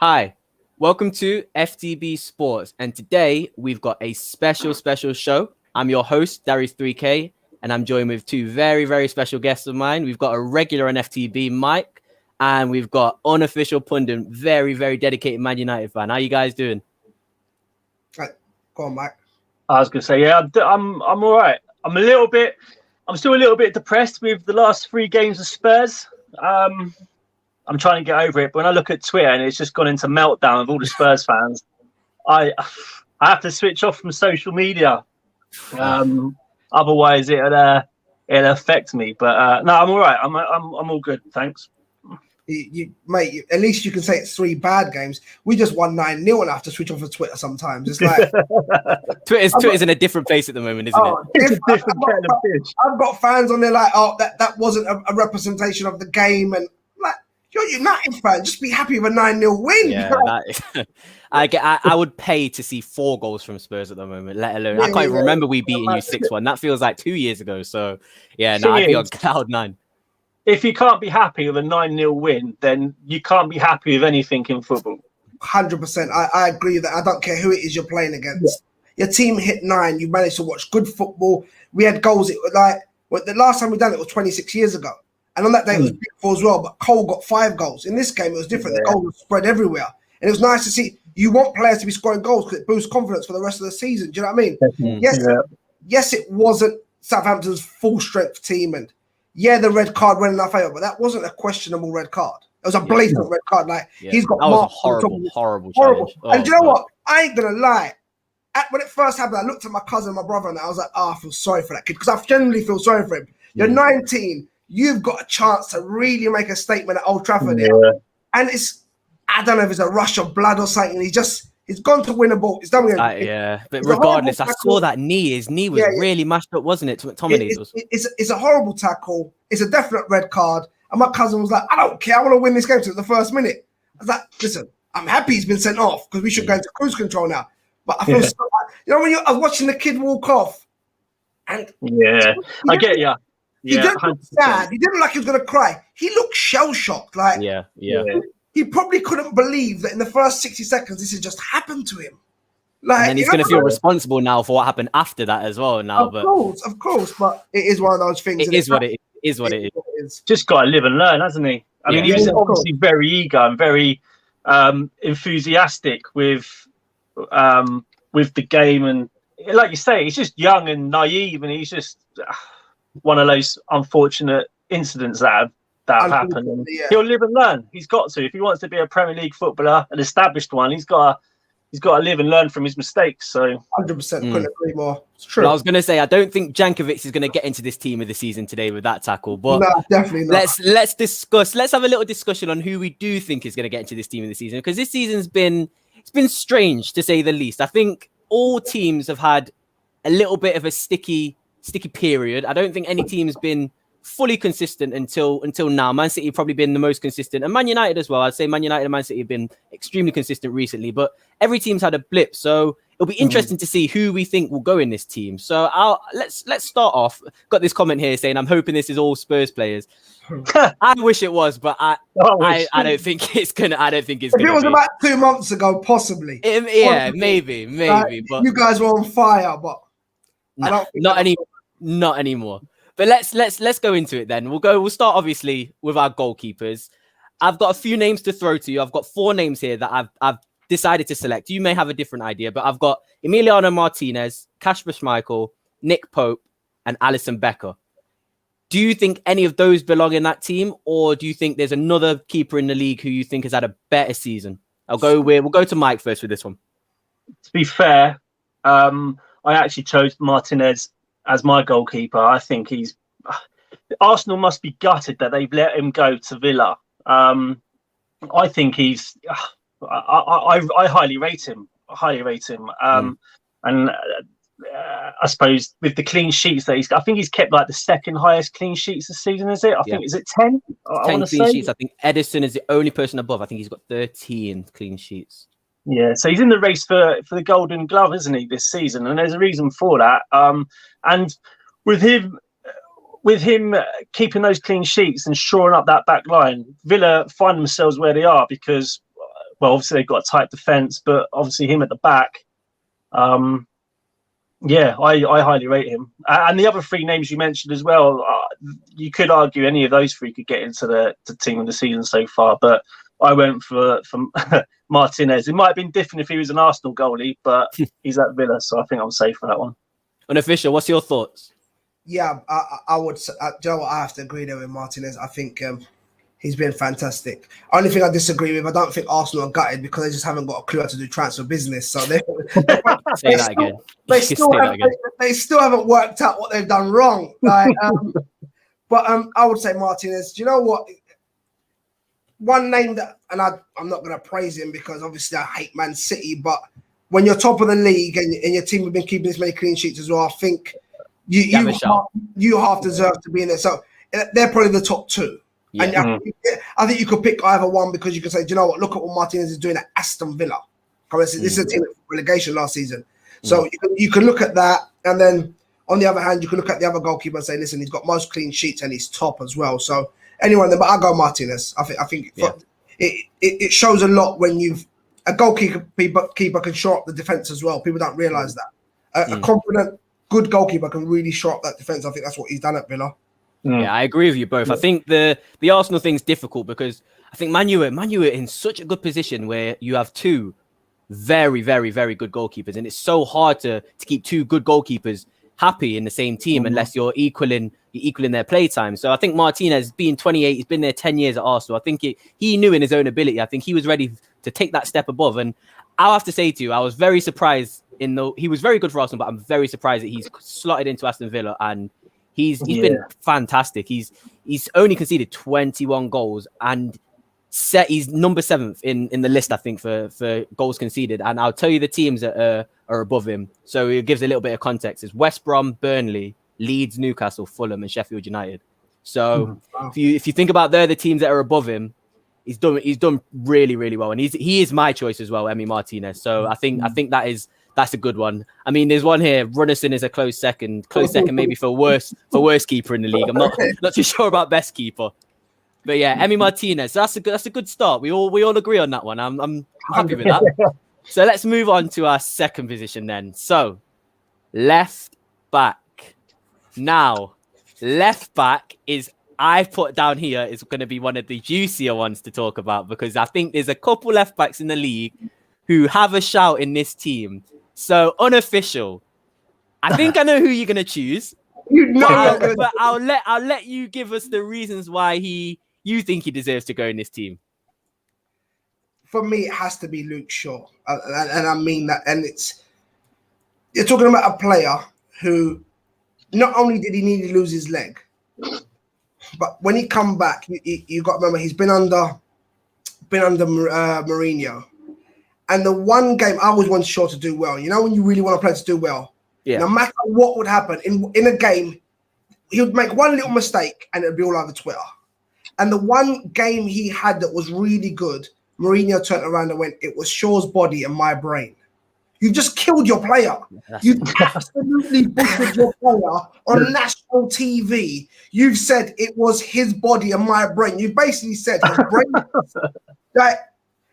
Hi, welcome to FTB Sports, and today we've got a special show. I'm your host, DARIUS3K, and I'm joined with two very special guests of mine. We've got a regular on FTB, Mike, and we've got Unofficial Pundit, very dedicated Man United fan. How you guys doing? Right. Go on, Mike. I was going to say, yeah, I'm all right. I'm still a little bit depressed with the last 3 games of Spurs. I'm trying to get over it, but when I look at Twitter and it's just gone into meltdown of all the Spurs fans, I have to switch off from social media. Otherwise, it'll affect me. But no, I'm all right. I'm all good. Thanks. Mate, at least you can say it's 3 bad games. We just won 9-0 and I have to switch off of Twitter sometimes. It's like Twitter's in a different place at the moment, isn't it? It's a different kettle of fish. I've got fans on there like, oh, that wasn't a representation of the game, and like, you're a United fan. Just be happy with a 9-0 win. Yeah, I would pay to see 4 goals from Spurs at the moment, let alone I can't even remember we beating you 6-1. That feels like 2 years ago. So yeah, no, I'd be on cloud 9. If you can't be happy with a 9-0 win, then you can't be happy with anything in football. 100%. I agree with that. I don't care who it is you're playing against. Yeah. Your team hit 9. You managed to watch good football. We had goals. It was like the last time we done it was 26 years ago. And on that day, it was beautiful as well. But Cole got 5 goals. In this game, it was different. The goals were spread everywhere. And it was nice to see. You want players to be scoring goals because it boosts confidence for the rest of the season. Do you know what I mean? Yes, it wasn't Southampton's full-strength team. And yeah, the red card went in our favour, but that wasn't a questionable red card. It was a blatant red card. Like, he's got that was a horrible challenge. And do you know what? I ain't going to lie. When it first happened, I looked at my cousin and my brother, and I was like, I feel sorry for that kid, because I genuinely feel sorry for him. You're 19. You've got a chance to really make a statement at Old Trafford. And I don't know if it's a rush of blood or something. He's gone to win a ball. He's done with it. But regardless, I saw that knee. His knee was really mashed up, wasn't it? It's a horrible tackle. It's a definite red card. And my cousin was like, I don't care. I want to win this game to the first minute. I was like, listen, I'm happy he's been sent off because we should go into cruise control now. But I feel so like, you know, when I was watching the kid walk off, and I get you. He didn't look sad. He didn't look like he was going to cry. He looked shell-shocked. Like, he probably couldn't believe that in the first 60 seconds this had just happened to him. Like, and then he's going to feel responsible now for what happened after that as well. Now, of course, but it is one of those things. It is what it is. Just got to live and learn, hasn't he? I mean, he was obviously very eager and very enthusiastic with the game, and like you say, he's just young and naive, and he's just one of those unfortunate incidents that have happened. And he'll live and learn. He's got to. If he wants to be a Premier League footballer, an established one, he's got to live and learn from his mistakes. So 100% couldn't agree more. It's true. Well, I was going to say, I don't think Jankovic is going to get into this team of the season today with that tackle, but no, definitely not. Let's have a little discussion on who we do think is going to get into this team of the season, because this season's been strange to say the least. I think all teams have had a little bit of a sticky period. I don't think any team's been fully consistent until now. Man City have probably been the most consistent, and Man United as well. I'd say Man United and Man City have been extremely consistent recently, but every team's had a blip. So it'll be interesting to see who we think will go in this team. So let's start off. Got this comment here saying, I'm hoping this is all Spurs players. I wish it was, but I don't think it's gonna. I don't think it's gonna. If it was about 2 months ago, possibly. Maybe. But you guys were on fire, but not anymore. But let's go into it then. We'll start obviously with our goalkeepers. I've got a few names to throw to you. I've got 4 names here that I've decided to select. You may have a different idea, but I've got Emiliano Martinez, Kasper Schmeichel, Nick Pope, and Alisson Becker. Do you think any of those belong in that team, or do you think there's another keeper in the league who you think has had a better season? We'll go to Mike first with this one. To be fair, I actually chose Martinez as my goalkeeper. I think Arsenal must be gutted that they've let him go to Villa. I think I highly rate him. And I suppose with the clean sheets that I think he's kept like the second highest clean sheets this season. Is it? I think, is it 10? 10 clean sheets. I think Edison is the only person above. I think he's got 13 clean sheets. Yeah, so he's in the race for the Golden Glove, isn't he, this season? And there's a reason for that. And with him keeping those clean sheets and shoring up that back line, Villa find themselves where they are because well, obviously they've got a tight defence, but obviously him at the back. Yeah, I highly rate him. And the other three names you mentioned as well, you could argue any of those three could get into the team of the season so far, but I went for Martinez. It might have been different if he was an Arsenal goalie, but he's at Villa, so I think I'm safe for that one. Unofficial, what's your thoughts? Yeah, I would. Joe, I have to agree there with Martinez. I think he's been fantastic. Only thing I disagree with, I don't think Arsenal are gutted because they just haven't got a clue how to do transfer business. So they still haven't worked out what they've done wrong. Like, but I would say Martinez. Do you know what? One name that, and I'm not going to praise him because obviously I hate Man City, but when you're top of the league and your team have been keeping this many clean sheets as well, I think you half deserve to be in there. So they're probably the top two. Yeah. And I think you could pick either one because you could say, do you know what? Look at what Martinez is doing at Aston Villa. This is a team at relegation last season. So you can look at that. And then on the other hand, you can look at the other goalkeeper and say, listen, he's got most clean sheets and he's top as well. So anyone, but I'll go Martinez. I think it shows a lot when a goalkeeper can shore up the defense as well. People don't realize that. A confident, good goalkeeper can really shore up that defense. I think that's what he's done at Villa. Yeah, I agree with you both. I think the Arsenal thing's difficult because I think Man U are in such a good position where you have two very, very, very good goalkeepers, and it's so hard to keep two good goalkeepers happy in the same team unless you're equaling their play time. So I think Martinez, being 28, he's been there 10 years at Arsenal. I think he knew in his own ability. I think he was ready to take that step above. And I'll have to say to you, I was very surprised he was very good for Arsenal, but I'm very surprised that he's slotted into Aston Villa and he's been fantastic. He's only conceded 21 goals and he's number 7th in the list, I think, for goals conceded. And I'll tell you the teams that are above him. So it gives a little bit of context. It's West Brom, Burnley, Leeds, Newcastle, Fulham, and Sheffield United. So if you think about the teams that are above him, he's done really, really well. And he is my choice as well, Emi Martinez. So I think that's a good one. I mean, there's one here. Runnison is a close second maybe for worst keeper in the league. I'm not too sure about best keeper. But yeah, Emi Martinez. That's a good start. We all agree on that one. I'm happy with that. So let's move on to our second position then. So left back. Now, left back I've put down here is going to be one of the juicier ones to talk about because I think there's a couple left backs in the league who have a shout in this team. So Unofficial. I think I know who you're going to choose. But I'll let you give us the reasons why you think he deserves to go in this team. For me, it has to be Luke Shaw. And I mean that. And you're talking about a player who not only did he nearly lose his leg, but when he come back, you got to remember he's been under Mourinho. And the one game I always want Shaw to do well. You know when you really want a player to do well? Yeah. No matter what would happen in a game, he would make one little mistake and it would be all over Twitter. And the one game he had that was really good, Mourinho turned around and went, it was Shaw's body and my brain. You just killed your player. You absolutely butchered your player on national TV. You've said it was his body and my brain. You basically said his brain. Like,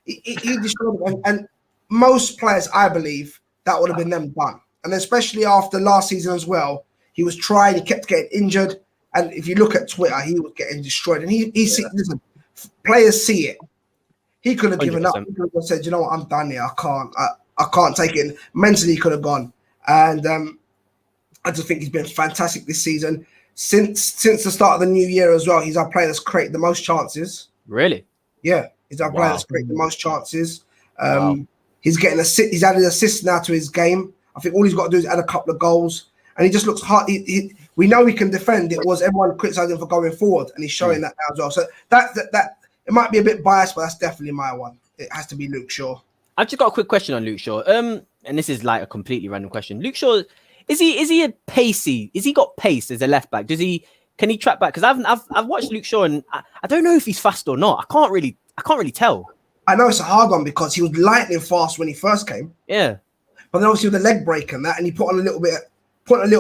he destroyed him. And most players, I believe, that would have been them done. And especially after last season as well, he was trying, he kept getting injured. And if you look at Twitter, he was getting destroyed. And listen, players see it. He could have given 100%. Up. He could have said, you know what, I'm done here. I can't take it. Mentally, he could have gone. And I just think he's been fantastic this season. Since the start of the new year as well, he's our player that's created the most chances. Really? Yeah. He's our player that's created the most chances. He's getting he's added assists now to his game. I think all he's got to do is add a couple of goals. And he just looks hard. We know he can defend. It was everyone criticizing him for going forward, and he's showing that now as well. So that it might be a bit biased, but that's definitely my one. It has to be Luke Shaw. I've just got a quick question on Luke Shaw. And this is like a completely random question. Luke Shaw, is he a pacey? Is he got pace as a left back? Can he track back? Because I've watched Luke Shaw and I don't know if he's fast or not. I can't really tell. I know it's a hard one because he was lightning fast when he first came. Yeah. But then obviously with the leg break and that, and he put a little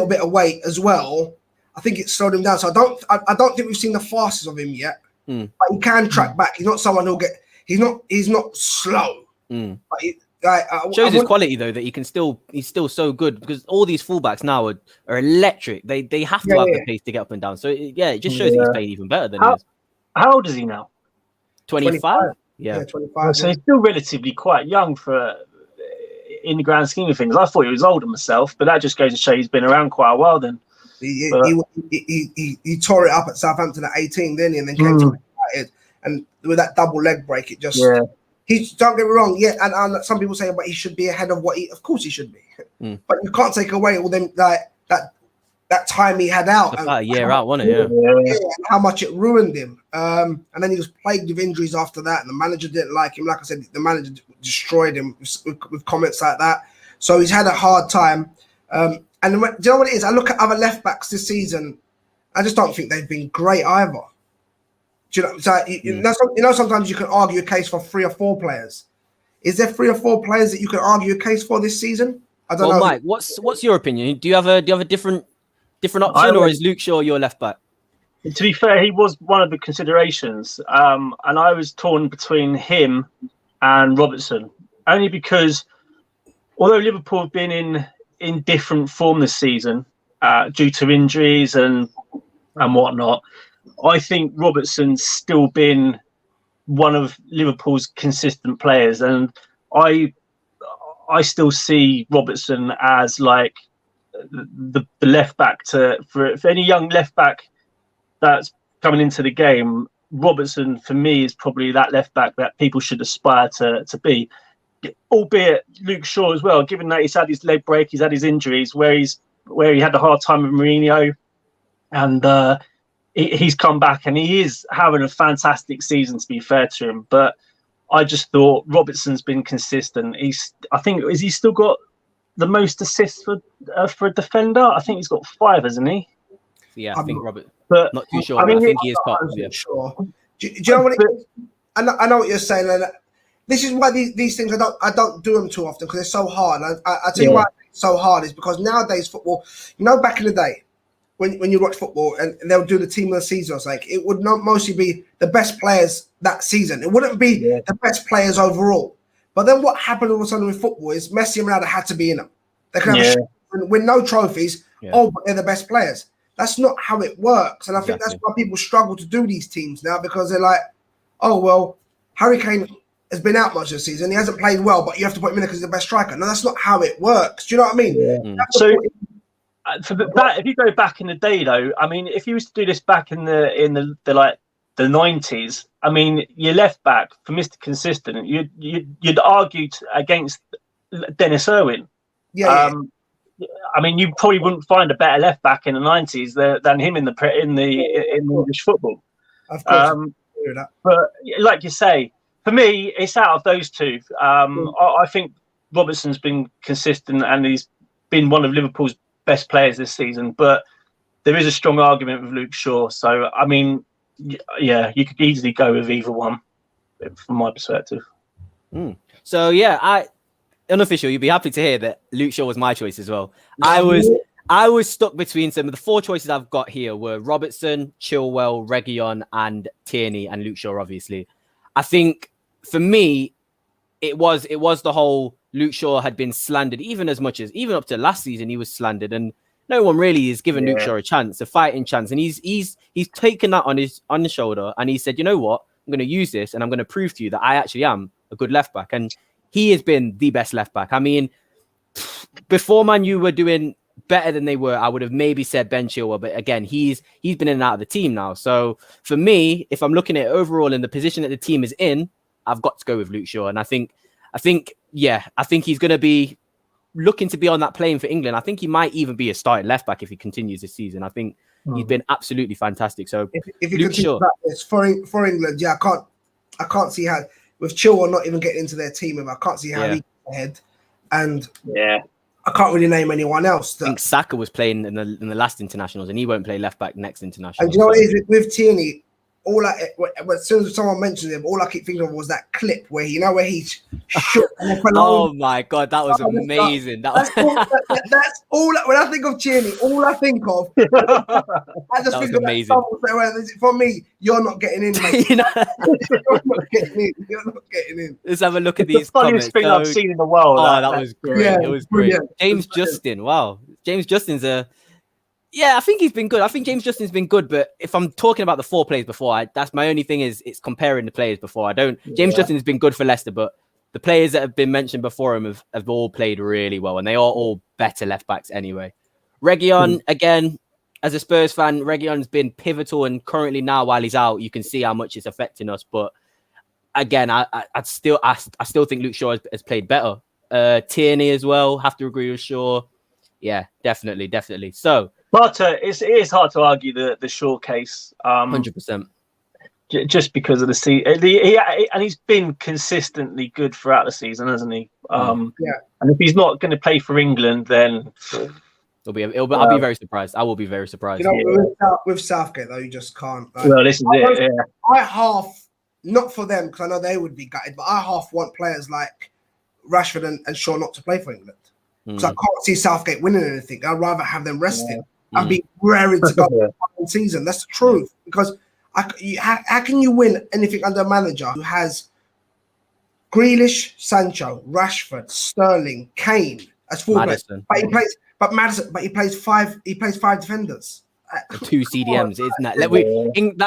bit of weight as well. I think it slowed him down. So I don't think we've seen the fastest of him yet. But he can track back. He's not someone who'll get. He's not slow. But shows his quality though, that he's still so good, because all these fullbacks now are electric. They have to have the pace to get up and down. So it just shows that he's playing even better than he is. How old is he now? 25. Yeah, 25. So he's still relatively quite young for in the grand scheme of things. I thought he was older myself, but that just goes to show he's been around quite a while. Then he tore it up at Southampton at 18, didn't he? And then came to United, and with that double leg break, it just don't get me wrong. Yeah, and some people say, but he should be ahead of what he. Of course, he should be. But you can't take away all them that time he had out. About a year out, wasn't it? Yeah, and how much it ruined him. And then he was plagued with injuries after that, and the manager didn't like him. Like I said, the manager destroyed him with comments like that. So he's had a hard time. And do you know what it is? I look at other left backs this season. I just don't think they've been great either. Do you know? So you know, sometimes you can argue a case for 3 or 4 players. Is there 3 or 4 players that you can argue a case for this season? I don't know. Mike, what's your opinion? Do you have a different option, or is Luke Shaw your left back? To be fair, he was one of the considerations, and I was torn between him and Robertson, only because although Liverpool have been in different form this season due to injuries and whatnot, I think Robertson's still been one of Liverpool's consistent players, and I still see Robertson as like the left back for any young left back that's coming into the game. Robertson for me is probably that left back that people should aspire to be, albeit Luke Shaw as well, given that he's had his leg break, he's had his injuries where he had a hard time with Mourinho, and he's come back and he is having a fantastic season, to be fair to him. But I just thought Robertson's been consistent. He's still got the most assists for a defender? I think he's got 5, hasn't he? Yeah, I think Robert. But not too sure. I think he is top. Yeah. Sure. Do you know what it is? I know what you're saying, and this is why these things I don't do them too often, because it's so hard. I tell you why it's so hard is because nowadays football, back in the day when you watch football and they'll do the team of the season, it's like it would not mostly be the best players that season. It wouldn't be the best players overall. But then what happened all of a sudden with football is Messi and Ronaldo had to be in them. They can have win no trophies. But they're the best players. That's not how it works. And I think that's why people struggle to do these teams now, because they're like, oh, well, Harry Kane has been out much of the season. He hasn't played well, but you have to put him in because he's the best striker. No, that's not how it works. Do you know what I mean? Yeah. So if you go back in the day, though, I mean, if you was to do this back in the 90s, I mean, your left back for Mr. Consistent, you'd argue against Dennis Irwin. I mean, you probably wouldn't find a better left back in the 90s than him in English football. Of course, but like you say, for me, it's out of those two. I think Robertson's been consistent and he's been one of Liverpool's best players this season. But there is a strong argument with Luke Shaw. So I mean, yeah, you could easily go with either one, from my perspective. So yeah, Unofficial, you'd be happy to hear that Luke Shaw was my choice as well. I was stuck between some of the 4 choices I've got here were Robertson, Chilwell, Reguilon, and Tierney, and Luke Shaw, obviously. I think for me, it was the whole Luke Shaw had been slandered, even up to last season, he was slandered, and no one really has given Luke Shaw a fighting chance. And he's taken that on his shoulder, and he said, you know what, I'm going to use this, and I'm going to prove to you that I actually am a good left back. And he has been the best left back. I mean, before Man U were doing better than they were, I would have maybe said Ben Chilwell, but again, he's been in and out of the team now. So for me, if I'm looking at it overall in the position that the team is in, I've got to go with Luke Shaw. And I think he's going to be looking to be on that plane for England. I think he might even be a starting left back if he continues this season. I think he's been absolutely fantastic. So if Luke Shaw, it's for England, I can't see how. With Chilwell not even getting into their team, I can't see how he gets ahead. And I can't really name anyone else. I think Saka was playing in the last internationals, and he won't play left back next international. And you know what it is with Tierney? as soon as someone mentioned him, all I keep thinking of was that clip where where he shook. Oh my god, that was amazing. That's all. When I think of Tierney, all I think of. I just think of amazing. For me, you're not getting in, mate. You're not getting in. You're not getting in. Let's have a look at these the funniest comments. thing I've seen in the world. Oh, that was great. Yeah, it was great. brilliant. James Justin. Wow. James Justin's I think he's been good. I think James Justin's been good, but if I'm talking about the 4 players before, that's my only thing is it's comparing the players before. James Justin's been good for Leicester, but the players that have been mentioned before him have all played really well, and they are all better left backs anyway. Reguilon, again, as a Spurs fan, Reguilon's been pivotal, and currently now while he's out, you can see how much it's affecting us. But again, I still think Luke Shaw has played better. Tierney as well, have to agree with Shaw. Yeah, definitely. So. But it is hard to argue the Shaw case. 100%. Just because of the season. And he's been consistently good throughout the season, hasn't he? And if he's not going to play for England, then... I'll be very surprised. I will be very surprised. With Southgate, though, you just can't. Well, this is it, yeah. I half, not for them, because I know they would be gutted, but I half want players like Rashford and Shaw not to play for England. Because I can't see Southgate winning anything. I'd rather have them resting. I'd be raring to go for the season. That's the truth. Because how can you win anything under a manager who has Grealish, Sancho, Rashford, Sterling, Kane as fullbacks? But he plays five The defenders. 2 CDMs, isn't that?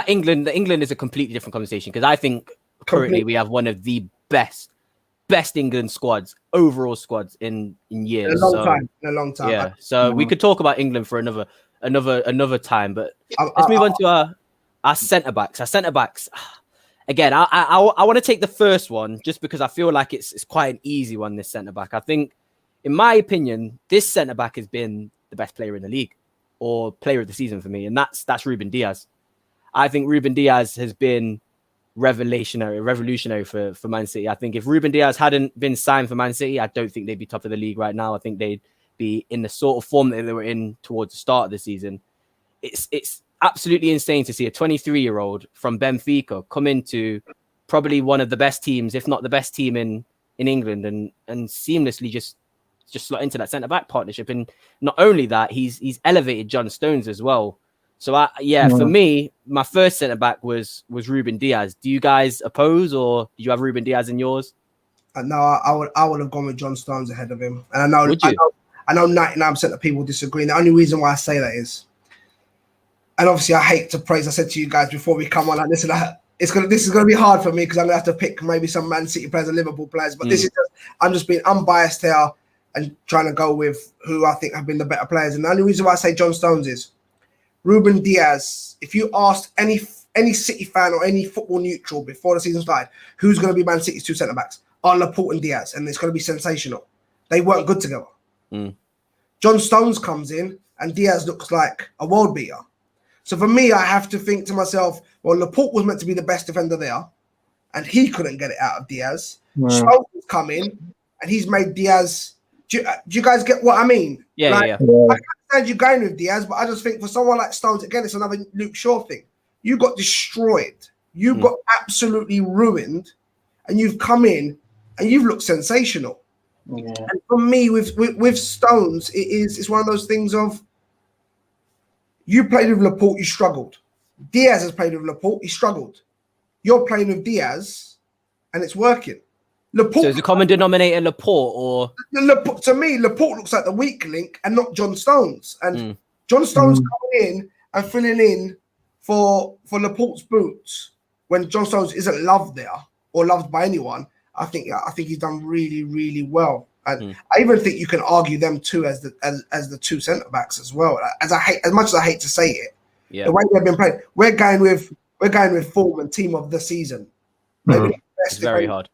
England is a completely different conversation, because I think currently we have one of the best England squads, overall squads in years. In a long time. Yeah. So we could talk about England for another time, but let's move on to our centre backs. Our centre backs. Again, I want to take the first one just because I feel like it's quite an easy one. This centre back, I think, in my opinion, this centre back has been the best player in the league or player of the season for me, and that's Ruben Diaz. I think Ruben Diaz has been revolutionary for Man City. I think if Ruben Diaz hadn't been signed for Man City, I don't think they'd be top of the league right now. I think they'd be in the sort of form that they were in towards the start of the season. It's absolutely insane to see a 23-year-old from Benfica come into probably one of the best teams, if not the best team in England, and seamlessly just slot into that centre-back partnership. And not only that, he's elevated John Stones as well. So for me, my first centre back was Ruben Diaz. Do you guys oppose, or do you have Ruben Diaz in yours? No, I would have gone with John Stones ahead of him. And I know 99% of people disagree. And the only reason why I say that is, and obviously I hate to praise. I said to you guys before we come on like this and that, this is gonna be hard for me because I'm gonna have to pick maybe some Man City players and Liverpool players. But this is I'm just being unbiased here and trying to go with who I think have been the better players. And the only reason why I say John Stones is Ruben Diaz. If you asked any City fan or any football neutral before the season started, who's going to be Man City's 2 centre backs? Are Laporte and Diaz, and it's going to be sensational. They weren't good together. John Stones comes in, and Diaz looks like a world beater. So for me, I have to think to myself, well, Laporte was meant to be the best defender there, and he couldn't get it out of Diaz. Stones has come in, and he's made Diaz. Do you guys get what I mean? Yeah. I can't stand you going with Diaz, but I just think for someone like Stones, again, it's another Luke Shaw thing. You got destroyed. You got absolutely ruined, and you've come in and you've looked sensational. Yeah. And for me, with Stones, it's one of those things of you played with Laporte, you struggled. Diaz has played with Laporte, he struggled. You're playing with Diaz, and it's working. Laporte, so is the common denominator Laporte, or to me, Laporte looks like the weak link and not John Stones. And John Stones coming in and filling in for Laporte's boots when John Stones isn't loved there or loved by anyone. I think he's done really, really well. And I even think you can argue them two as the 2 centre backs as well. As much as I hate to say it, the way they've been playing, we're going with form and team of the season. Maybe it's very hard.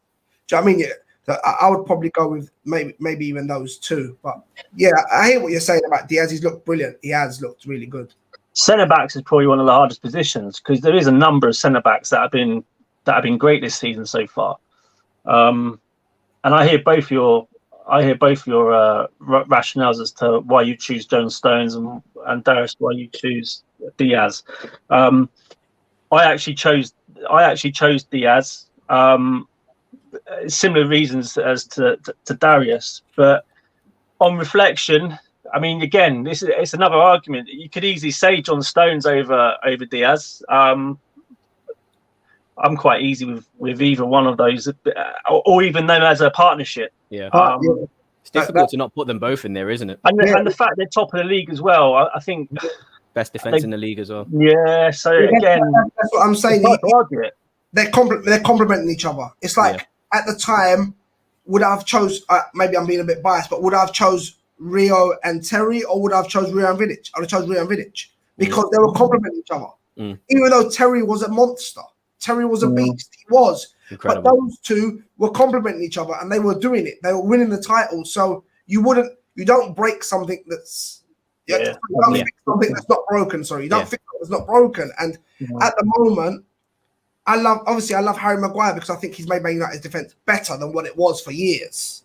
Do you know what I mean? Yeah, I would probably go with maybe even those 2. But yeah, I hear what you're saying about Diaz. He's looked brilliant. He has looked really good. Centre backs is probably one of the hardest positions because there is a number of centre backs that have been great this season so far. And I hear both your rationales as to why you choose John Stones and Darius why you choose Diaz. I actually chose Diaz. Similar reasons as to Darius, but on reflection, I mean, again, it's another argument. You could easily say John Stones over Diaz. I'm quite easy with either one of those, or even them as a partnership. Yeah. It's difficult to not put them both in there, isn't it? And the fact they're top of the league as well, I think best defense in the league as well. Yeah. So again, that's what I'm saying. They're complementing each other. It's like at the time, would I have chose? Maybe I'm being a bit biased, but would I have chose Rio and Terry, or would I have chose Rio and Vidic? I would have chose Rio and Vidic because they were complementing each other. Even though Terry was a monster, Terry was a beast. He was. Incredible. But those two were complementing each other, and they were doing it. They were winning the title. So you don't break something that's something that's not broken. Sorry, you don't fix something that's not broken. And at the moment, I love Harry Maguire because I think he's made Man United's defense better than what it was for years.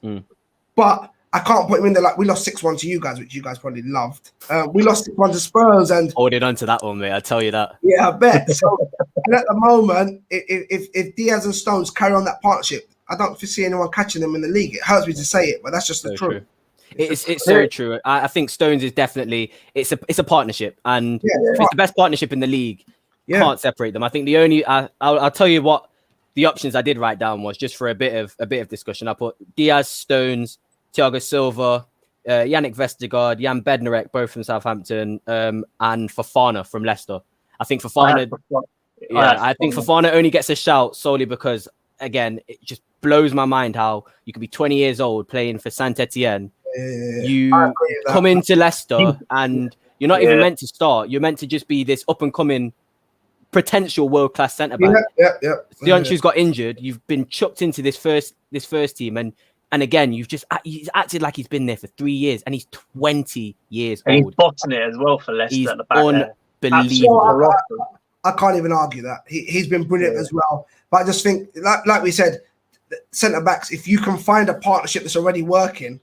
But I can't put him in there. Like, we lost 6-1 to you guys, which you guys probably loved. We lost 6-1 to Spurs, and holding on to that one, mate. I tell you that. Yeah, I bet. So, and at the moment, if Diaz and Stones carry on that partnership, I don't see anyone catching them in the league. It hurts me to say it, but that's just the truth. It's so true. I think Stones is definitely it's a partnership, and it's the best partnership in the league. Can't separate them. I think the only I'll tell you what the options I did write down was just for a bit of discussion. I put Diaz, Stones, Thiago Silva, Yannick Vestergaard, Jan Bednarek, both from Southampton, and Fofana from Leicester. I think Fofana, Fofana only gets a shout solely because, again, it just blows my mind how you could be 20 years old playing for Saint Etienne. You come into Leicester and you're not even meant to start. You're meant to just be this up and coming potential world-class centre-back. Deonchu's got injured. You've been chucked into this first team, and again, he's acted like he's been there for 3 years, and he's 20 years old. He's botting it as well for Leicester. He's at the back unbelievable. I can't even argue that. He's been brilliant as well. But I just think, like we said, centre-backs, if you can find a partnership that's already working,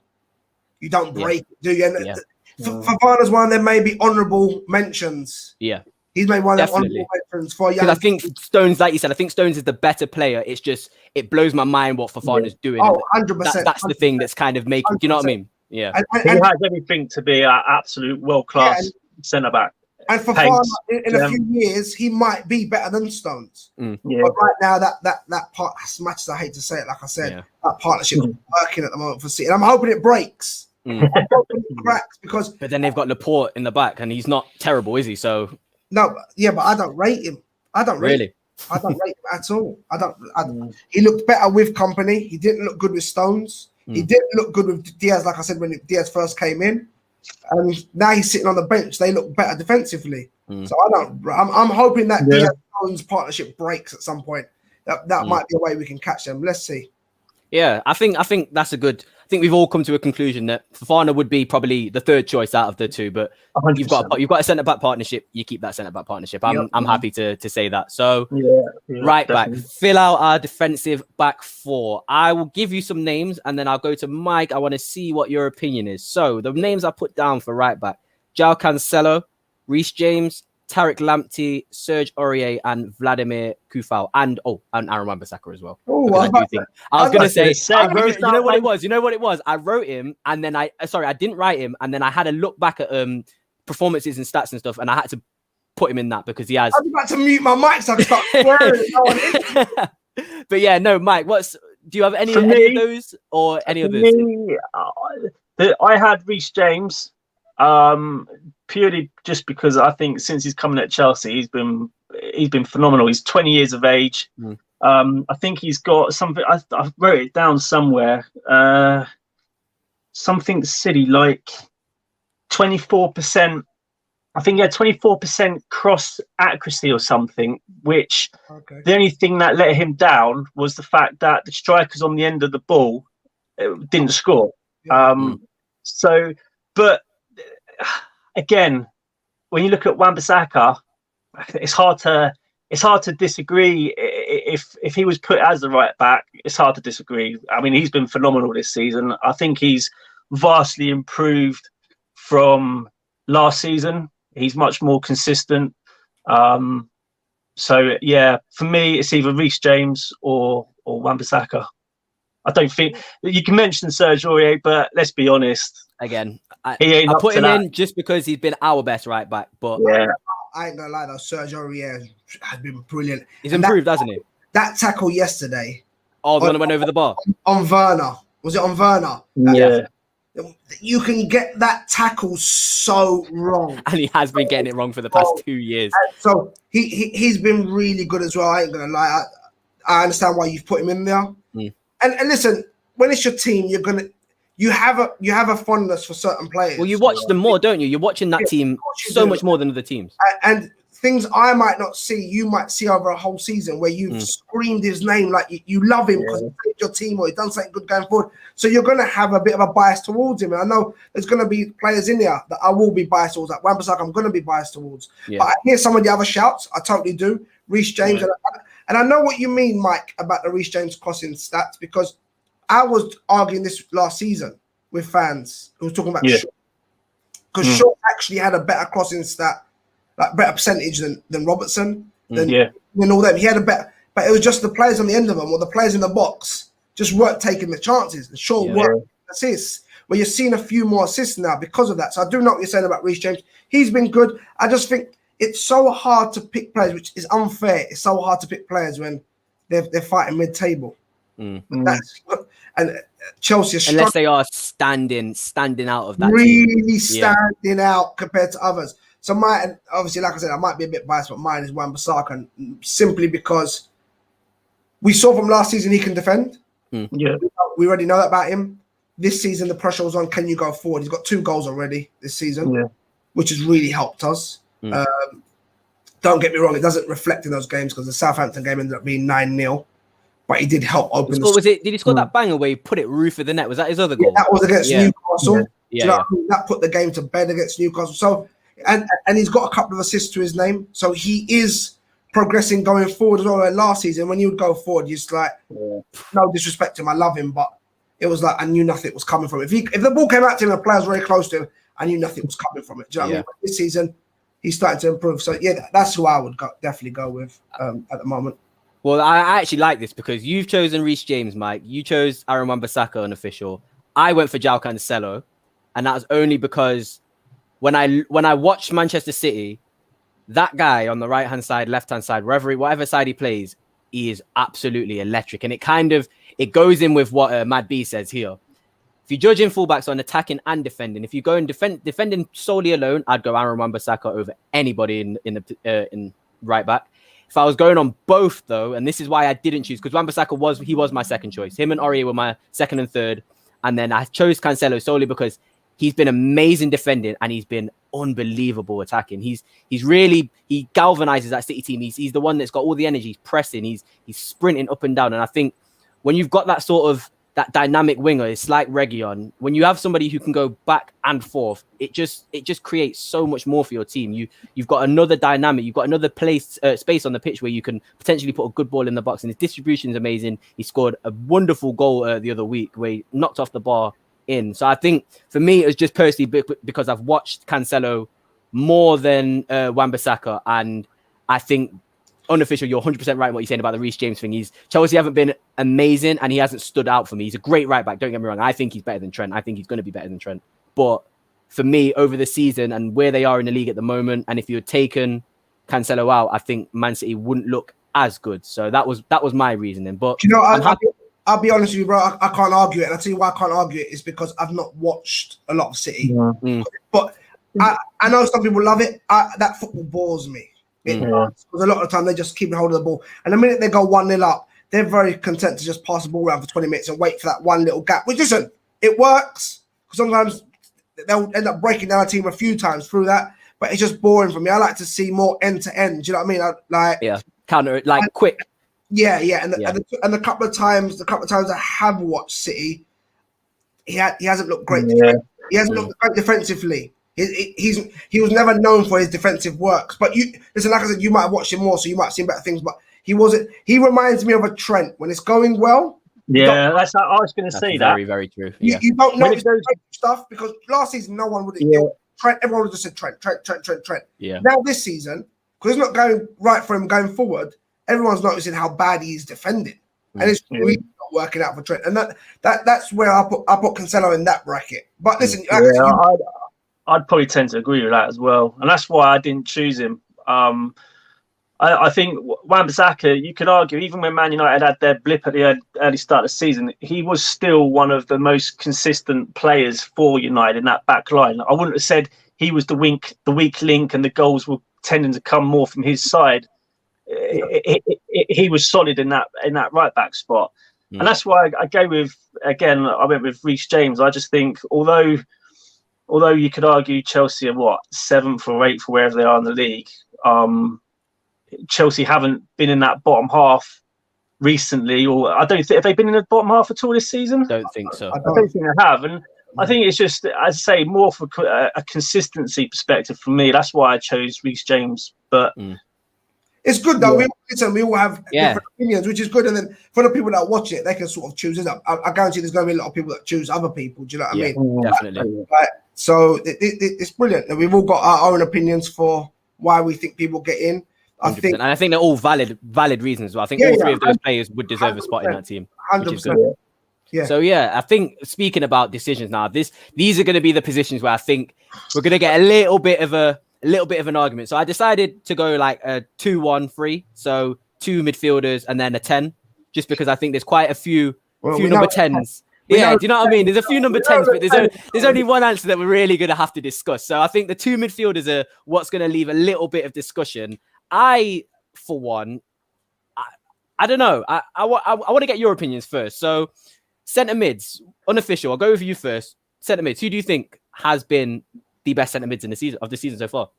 you don't break it, do you? And Fofana's one of them maybe honourable mentions. Yeah. He's made one of them honourable mentions for young. Because I think Stones, like you said, Stones is the better player. It's just, it blows my mind what Fofana's doing. Oh, 100%. That's the thing that's kind of making, 100%. Do you know what I mean? Yeah. He has everything to be an absolute world-class centre-back. And Fofana, in a few years, he might be better than Stones. But right now, that part, as much as I hate to say it, like I said, that partnership is working at the moment for City. And I'm hoping it breaks. I'm hoping it cracks because... But then they've got Laporte in the back, and he's not terrible, is he? So... No, but I don't rate him. I don't rate him. I don't rate him at all. He looked better with company. He didn't look good with Stones. He didn't look good with Diaz, like I said, when Diaz first came in. And now he's sitting on the bench. They look better defensively. So I'm hoping that Diaz Stones partnership breaks at some point. That might be a way we can catch them. Let's see. Yeah, I think that's a good. I think we've all come to a conclusion that Fofana would be probably the third choice out of the two. But 100%. you've got a centre back partnership. You keep that centre back partnership. I'm happy to say that. So right definitely. Back, fill out our defensive back four. I will give you some names and then I'll go to Mike. I want to see what your opinion is. So the names I put down for right back: João Cancelo, Reece James, Tariq Lamptey, Serge Aurier, and Vladimir Kufal, and Aaron Wan-Bissaka as well. Oh, I was going to say, you know what it was? I wrote him, and then I didn't write him, and then I had a look back at performances and stats and stuff, and I had to put him in that because he has. I was about to mute my mic, so I start swearing. But yeah, no, Mike. Do you have any of those or any others? Me, I had Reece James. Purely just because I think since he's coming at Chelsea, he's been phenomenal. He's 20 years of age. I think he's got something. I wrote it down somewhere. Something silly like 24%. I think 24% cross accuracy or something. Which the only thing that let him down was the fact that the strikers on the end of the ball didn't score. But again, when you look at Wan-Bissaka, it's hard to disagree. If he was put as the right back, it's hard to disagree. I mean, he's been phenomenal this season. I think he's vastly improved from last season. He's much more consistent. So yeah, for me, it's either Reece James or Wan-Bissaka. I don't think you can mention Serge Aurier, but let's be honest. Again, he ain't I up put to him that. in just because he's been our best right back. But yeah, I ain't gonna lie though, Serge Aurier has been brilliant. He's improved, hasn't he? That tackle yesterday. Oh, the one that went over the bar. On Werner. Was it on Werner? Yeah. You can get that tackle so wrong. And he has been getting it wrong for the past 2 years. And so he's been really good as well. I ain't gonna lie. I understand why you've put him in there. And listen, when it's your team, you have a fondness for certain players. Well, you watch them more, don't you? You're watching that team so much more than other teams. And things I might not see, you might see over a whole season where you've screamed his name like you love him because he saved your team or he done something good going forward. So you're going to have a bit of a bias towards him. And I know there's going to be players in there that I will be biased towards. Like Wan-Bissaka, I'm going to be biased towards. Yeah. But I hear some of the other shouts. I totally do. Reece James. And I know what you mean, Mike, about the Reece James crossing stats, because I was arguing this last season with fans who was talking about Shaw. Because Shaw actually had a better crossing stat, like better percentage than Robertson, than all them. He had a better, but it was just the players on the end of them or the players in the box just weren't taking the chances. And Shaw weren't assists. Well, you're seeing a few more assists now because of that. So I do know what you're saying about Reece James. He's been good. I just think it's so hard to pick players, which is unfair. It's so hard to pick players when they're fighting mid-table. And Chelsea, unless they are standing out of that really team. standing out compared to others. So obviously, like I said, I might be a bit biased, but mine is Wan-Bissaka, simply because we saw from last season he can defend. Yeah, we already know that about him. This season, the pressure was on. Can you go forward? He's got 2 goals already this season, which has really helped us. Don't get me wrong; it doesn't reflect in those games because the Southampton game ended up being 9-0. But he did help open. Did he score that banger where he put it roof of the net? Was that his other goal? That was against Newcastle. Yeah. That put the game to bed against Newcastle. So, and he's got a couple of assists to his name. So he is progressing going forward as well. Like last season, when he would go forward, you're just like, no disrespect to him, I love him, but it was like I knew nothing was coming from it. If the ball came out to him and the player was very close to him, I knew nothing was coming from it. Do you know what I mean? But this season, he's starting to improve. So yeah, that's who I would definitely go with at the moment. Well, I actually like this because you've chosen Reece James, Mike. You chose Aaron Wan-Bissaka, Unofficial. I went for João Cancelo, and that was only because when I watched Manchester City, that guy on the right-hand side, left-hand side, whatever side he plays, he is absolutely electric. And it goes in with what Mad B says here. If you're judging fullbacks on attacking and defending, if you go and defending solely alone, I'd go Aaron Wan-Bissaka over anybody in right back. If I was going on both, though, and this is why I didn't choose, because Wan-Bissaka was my second choice. Him and Aurier were my second and third. And then I chose Cancelo solely because he's been amazing defending and he's been unbelievable attacking. He galvanizes that City team. He's the one that's got all the energy. He's pressing. He's sprinting up and down. And I think when you've got that sort of that dynamic winger, it's like Reguilon. When you have somebody who can go back and forth, it just creates so much more for your team. You've got another dynamic. You've got another space on the pitch where you can potentially put a good ball in the box, and his distribution is amazing. He scored a wonderful goal the other week where he knocked off the bar in. So I think for me, it was just personally because I've watched Cancelo more than Wan-Bissaka, and I think Unofficial, you're 100% right in what you're saying about the Reece James thing. Chelsea haven't been amazing and he hasn't stood out for me. He's a great right back, don't get me wrong. I think he's better than Trent. I think he's going to be better than Trent. But for me, over the season and where they are in the league at the moment, and if you had taken Cancelo out, I think Man City wouldn't look as good. So that was my reasosoning. But I'll be honest with you, bro. I can't argue it. And I'll tell you why I can't argue it is because I've not watched a lot of City. But I know some people love it. That football bores me. Because a lot of the time they just keep hold of the ball, and the minute they go 1-0 up, they're very content to just pass the ball around for 20 minutes and wait for that one little gap. Which listen, it works. Sometimes they'll end up breaking down a team a few times through that, but it's just boring for me. I like to see more end to end. Do you know what I mean? Counter quick. And the couple of times I have watched City, he hasn't looked great. He hasn't looked great defensively. He was never known for his defensive works. But listen, like I said, you might have watched him more, so you might have seen better things. But he wasn't. He reminds me of a Trent when it's going well. Yeah, I was going to say that. Very, very true. You don't know his stuff because last season no one would have. Trent, everyone would have just said Trent. Yeah. Now this season, because it's not going right for him going forward. Everyone's noticing how bad he's defending, and it's really not working out for Trent. And that's where I put Cancelo in that bracket. But listen, I'd probably tend to agree with that as well, and that's why I didn't choose him. I think Wan-Bissaka, you could argue, even when Man United had their blip at the early start of the season, he was still one of the most consistent players for United in that back line. I wouldn't have said he was the weak link and the goals were tending to come more from his side. He was solid in that right back spot. And that's why I went with Reece James. I just think, although you could argue Chelsea are 7th or 8th or wherever they are in the league, Chelsea haven't been in that bottom half recently, or I don't think have they been in the bottom half at all this season. Don't think so. I don't think they have, and I think it's just, as I say, more for a consistency perspective for me. That's why I chose Reece James. But it's good though. We all have different opinions, which is good. And then for the people that watch it, they can sort of choose it up. I guarantee there's going to be a lot of people that choose other people. Do you know what I mean? Definitely. So it's brilliant. And we've all got our own opinions for why we think people get in. I think they're all valid reasons as well. I think all three of those players would deserve a spot in that team. 100%. Yeah. So I think speaking about decisions now, these are going to be the positions where I think we're going to get a little bit of an argument. So I decided to go like a 2-1-3, so 2 midfielders and then a 10, just because I think there's quite a few number 10s. Yeah, do you know what I mean? There's a few number 10s, but there's only one answer that we're really going to have to discuss. So I think the 2 midfielders are what's going to leave a little bit of discussion. For one, I don't know. I want to get your opinions first. So centre mids, Unofficial. I'll go with you first. Centre mids. Who do you think has been the best centre mids in the season so far?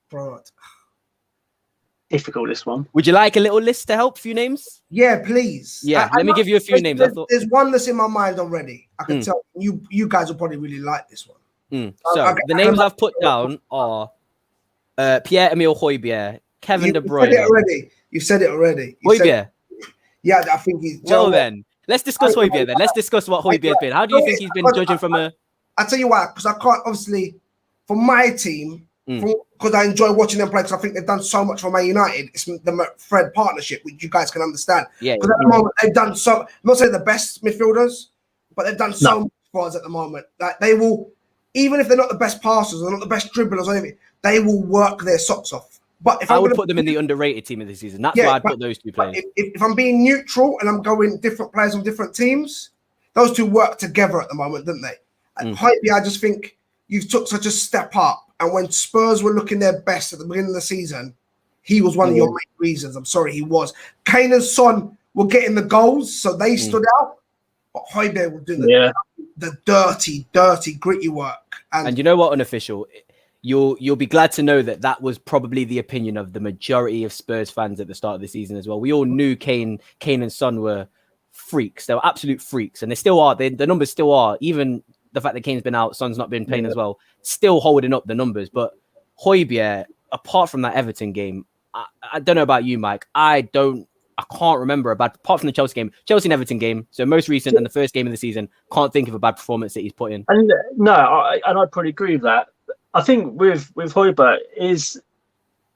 Bro, difficult this one. Would you like a little list to help? Few names? Yeah, please. Yeah, let me give you a few names. There's one that's in my mind already. I can tell you guys will probably really like this one. So the names I've put down are Pierre-Emile Højbjerg, Kevin De Bruyne. You said it already. Højbjerg. Yeah, I think he's. Well, then let's discuss Højbjerg. Then let's discuss what Højbjerg's been. How do you think he's been judging from a? I tell you why, because I can't obviously for my team because I enjoy watching them play. Because I think they've done so much for Man United. It's the Fred partnership, which you guys can understand. Yeah. Because at the moment they've done so. I'm not saying the best midfielders, but they've done so much for us at the moment. Like they will, even if they're not the best passers or not the best dribblers or anything, they will work their socks off. But if I would put them in the underrated team of the season. That's why I'd put those 2 players. If I'm being neutral and I'm going different players on different teams, those 2 work together at the moment, don't they? And Højbjerg, I just think you've took such a step up. And when Spurs were looking their best at the beginning of the season, he was one of your main reasons. I'm sorry, he was. Kane and Son were getting the goals, so they stood out. But Højbjerg will do the dirty, gritty work. And you know what, Unofficial? You'll be glad to know that was probably the opinion of the majority of Spurs fans at the start of the season as well. We all knew Kane and Son were freaks. They were absolute freaks, and they still are. The numbers still are. Even the fact that Kane's been out, Son's not been playing as well, still holding up the numbers. But Højbjerg, apart from that Everton game, I don't know about you, Mike. I can't remember apart from the Chelsea game, Chelsea and Everton game. So most recent and the first game of the season, can't think of a bad performance that he's put in. And I'd probably agree with that. I think with Højbjerg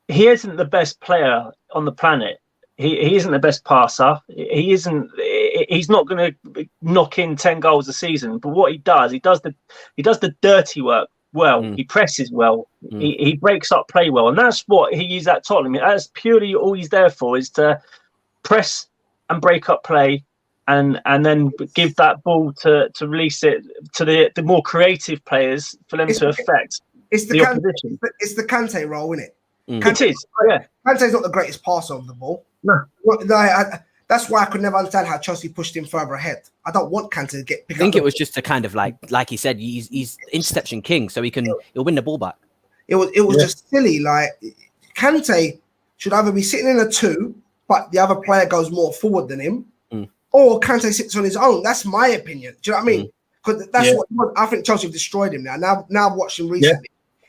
he isn't the best player on the planet. He isn't the best passer. He's not going to knock in 10 goals a season. But what he does the dirty work well. He presses well. He breaks up play well, and that's what he used at Tottenham. That's purely all he's there for, is to press and break up play, and then give that ball to release it to the more creative players for them to affect. It's the opposition. It's the Kante role, isn't it? It is. Yeah. Kante's not the greatest passer of the ball. No. That's why I could never understand how Chelsea pushed him further ahead. I don't want Kante to get. I think it was just to kind of like he said, he's interception king, so he'll win the ball back. It was just silly. Like Kante should either be sitting in a 2, but the other player goes more forward than him, or Kante sits on his own. That's my opinion. Do you know what I mean? Because that's what I think Chelsea have destroyed him now. Now I've watched him recently.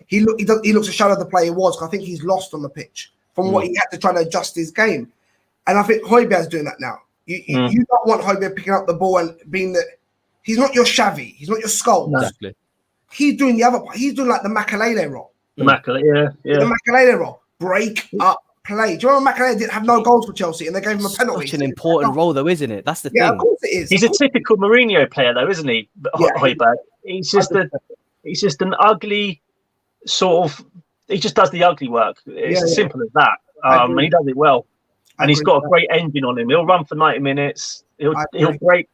He looks a shadow of the player he was. I think he's lost on the pitch from what he had to try to adjust his game. And I think Højbjerg's doing that now. You don't want Højbjerg picking up the ball and being he's not your Xavi. He's not your Scholes. Exactly. He's doing the other part. He's doing like the Makelele role. The Makelele, yeah. The Makelele role. break up play. Do you remember McAllister didn't have no goals for Chelsea and they gave him a penalty? Such an important role, though, isn't it? That's the thing. Of course it is. He's a typical Mourinho player, though, isn't he? Højbjerg. He's just an ugly sort of. He just does the ugly work. It's as simple as that. And he does it well. And he's got a great engine on him. He'll run for 90 minutes. He'll break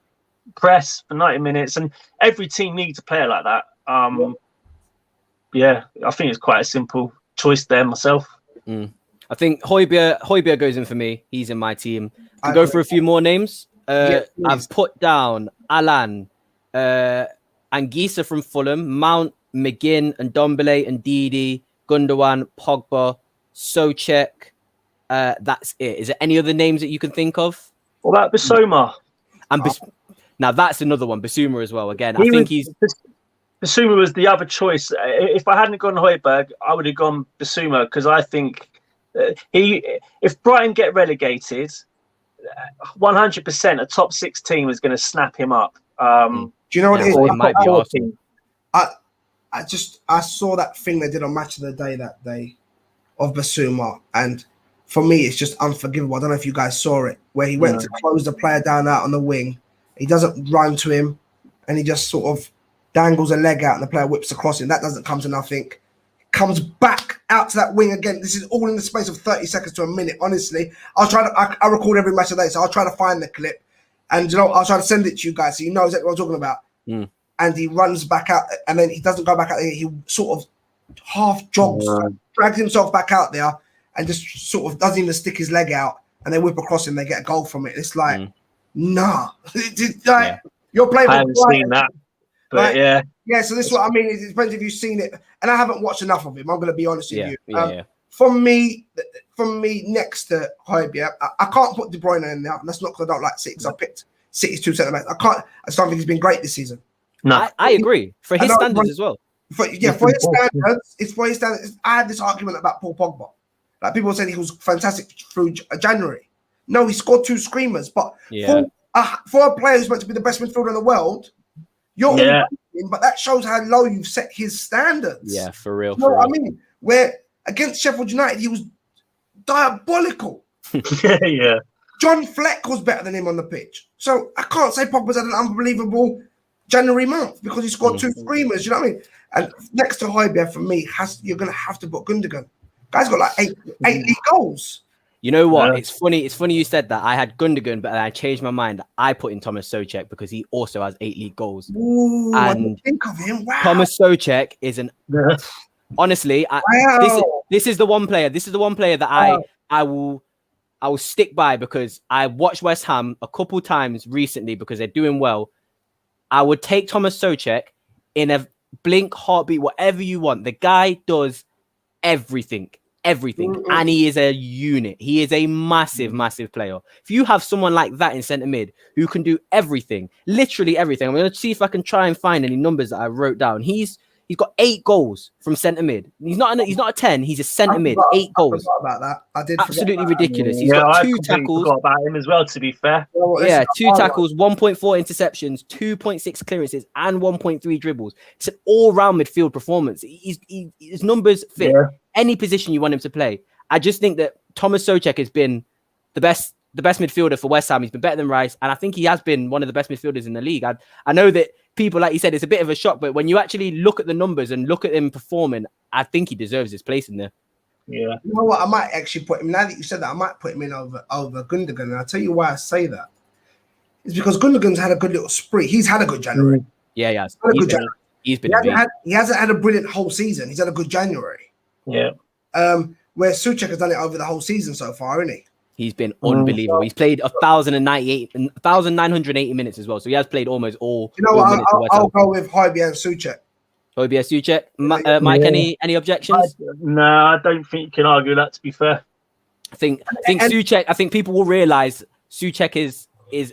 press for 90 minutes. And every team needs a player like that. Yeah, I think it's quite a simple choice there myself. I think Højbjerg goes in for me. He's in my team. I'll go for a few more names. I've put down Alan, Anguissa from Fulham, Mount, McGinn, and Ndombele, and Didi, Gundogan, Pogba, Souček. That's it. Is there any other names that you can think of? What about Bissouma? And now that's another one. Bissouma as well. Again, I think Bissouma was the other choice. If I hadn't gone Højbjerg, I would have gone Bissouma because I think if Brighton get relegated, 100% a top 6 team is going to snap him up. Do you know what it is? It might be awesome. I saw that thing they did on Match of the Day that day of Bissouma, and for me, it's just unforgivable. I don't know if you guys saw it, where he went to close the player down out on the wing. He doesn't run to him, and he just sort of dangles a leg out, and the player whips across him. That doesn't come to nothing. Comes back out to that wing again. This is all in the space of 30 seconds to a minute. Honestly, I record every match of the day, so I'll try to find the clip, and I'll try to send it to you guys so you know exactly what I'm talking about. And he runs back out, and then he doesn't go back out there. He sort of half jogs, drags himself back out there, and just sort of doesn't even stick his leg out, and they whip across him. They get a goal from it. It's like, nah. You're playing. I haven't seen that, but yeah. So this is what I mean. It depends if you've seen it, and I haven't watched enough of him. I'm going to be honest with you. From me, next to Højbjerg, I can't put De Bruyne in there. That's not because I don't like City. Because I picked City's 2 centre backs. I just don't think he's been great this season. No, I agree. For his standards as well. For his standards, it's for his standards. I had this argument about Paul Pogba. Like people said he was fantastic through January. No, he scored 2 screamers. But for a player who's meant to be the best midfielder in the world, you're but that shows how low you've set his standards. Yeah, for real. You know what I mean? Where against Sheffield United, he was diabolical. John Fleck was better than him on the pitch. So I can't say Pogba's had an unbelievable January month because he scored 2 screamers. You know what I mean? And next to Højbjerg, for me, you're going to have to put Gundogan. Guy's got like 8 league goals. You know what? It's funny. It's funny you said that. I had Gundogan, but I changed my mind. I put in Thomas Souček because he also has 8 league goals. Ooh, and I didn't think of him. Wow. Thomas Souček is an honestly. This is the one player. This is the one player that I will stick by because I watched West Ham a couple times recently because they're doing well. I would take Thomas Souček in a blink, heartbeat, whatever you want. The guy does everything. And he is a unit. He is a massive player. If you have someone like that in centre mid who can do everything, literally everything. I'm going to see if I can try and find any numbers that I wrote down. He's got 8 goals from centre mid. He's not a 10. He's a centre mid. 8 goals. I forgot about that. I did. Absolutely ridiculous. He's got 2 tackles. Forgot about him as well. To be fair. 2 tackles, 1.4 interceptions, 2.6 clearances, and 1.3 dribbles. It's an all-round midfield performance. His numbers fit any position you want him to play. I just think that Thomas Souček has been the best midfielder for West Ham. He's been better than Rice, and I think he has been one of the best midfielders in the league. I know that people, like you said, it's a bit of a shock, but when you actually look at the numbers and look at him performing, I think he deserves his place in there. Yeah. You know what? I might actually put him, now that you said that, I might put him in over Gundogan. And I'll tell you why I say that. It's because Gundogan's had a good little spree. He's had a good January. Yeah, he has. He hasn't had a brilliant whole season. He's had a good January. Yeah. Where Souček has done it over the whole season so far, isn't he? He's been unbelievable. He's played 1,980 minutes as well. So he has played almost all. You know what? I'll go with Højbjerg and Souček. Højbjerg, Souček. Mike, any objections? No, I don't think you can argue that. To be fair, I think Souček. I think people will realise Souček is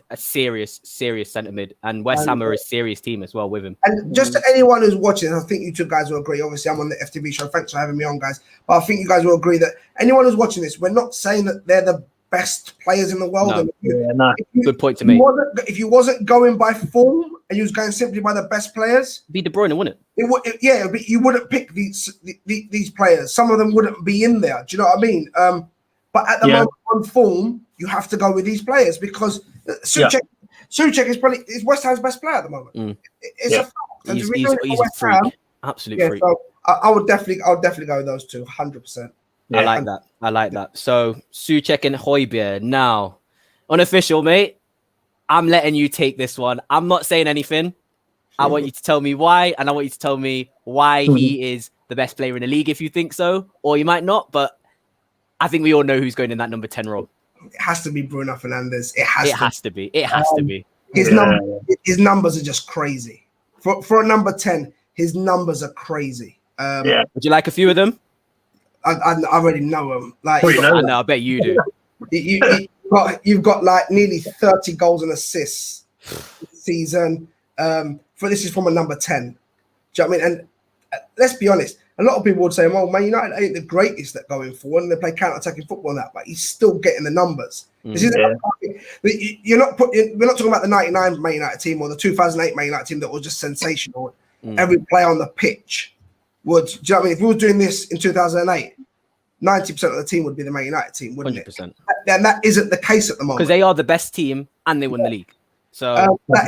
a serious centre mid, and West Ham are a serious team as well with him. And just to anyone who's watching, I think you two guys will agree. Obviously, I'm on the FTV show. Thanks for having me on, guys. But I think you guys will agree that anyone who's watching this, we're not saying that they're the best players in the world. No. Good point to make. If you wasn't going by form, and you was going simply by the best players, Be De Bruyne, wouldn't it? You wouldn't pick these players. Some of them wouldn't be in there. Do you know what I mean? But at the moment on form, you have to go with these players because Souček is West Ham's best player at the moment. It's a fact. He's a freak. Absolute freak. So I would definitely go with those two, 100%. I like that. So Souček and Højbjerg. Now, unofficial, mate. I'm letting you take this one. I'm not saying anything. I want you to tell me why, and I want you to tell me why he is the best player in the league if you think so, or you might not, but I think we all know who's going in that number 10 role. It has to be Bruno Fernandes. It has to be. His numbers are just crazy. For a number 10, his numbers are crazy. Would you like a few of them? I already know them. Like, I bet you do. You've got like nearly 30 goals and assists this season. This is from a number 10. Do you know what I mean? And let's be honest, a lot of people would say, well, Man United ain't the greatest at going forward and they play counter-attacking football and that, but he's still getting the numbers. We're not talking about the 99 Man United team or the 2008 Man United team that was just sensational. Every player on the pitch would, do you know what I mean? If we were doing this in 2008, 90% of the team would be the Man United team, wouldn't 100%. it? And that isn't the case at the moment. Because they are the best team and they won the league. So that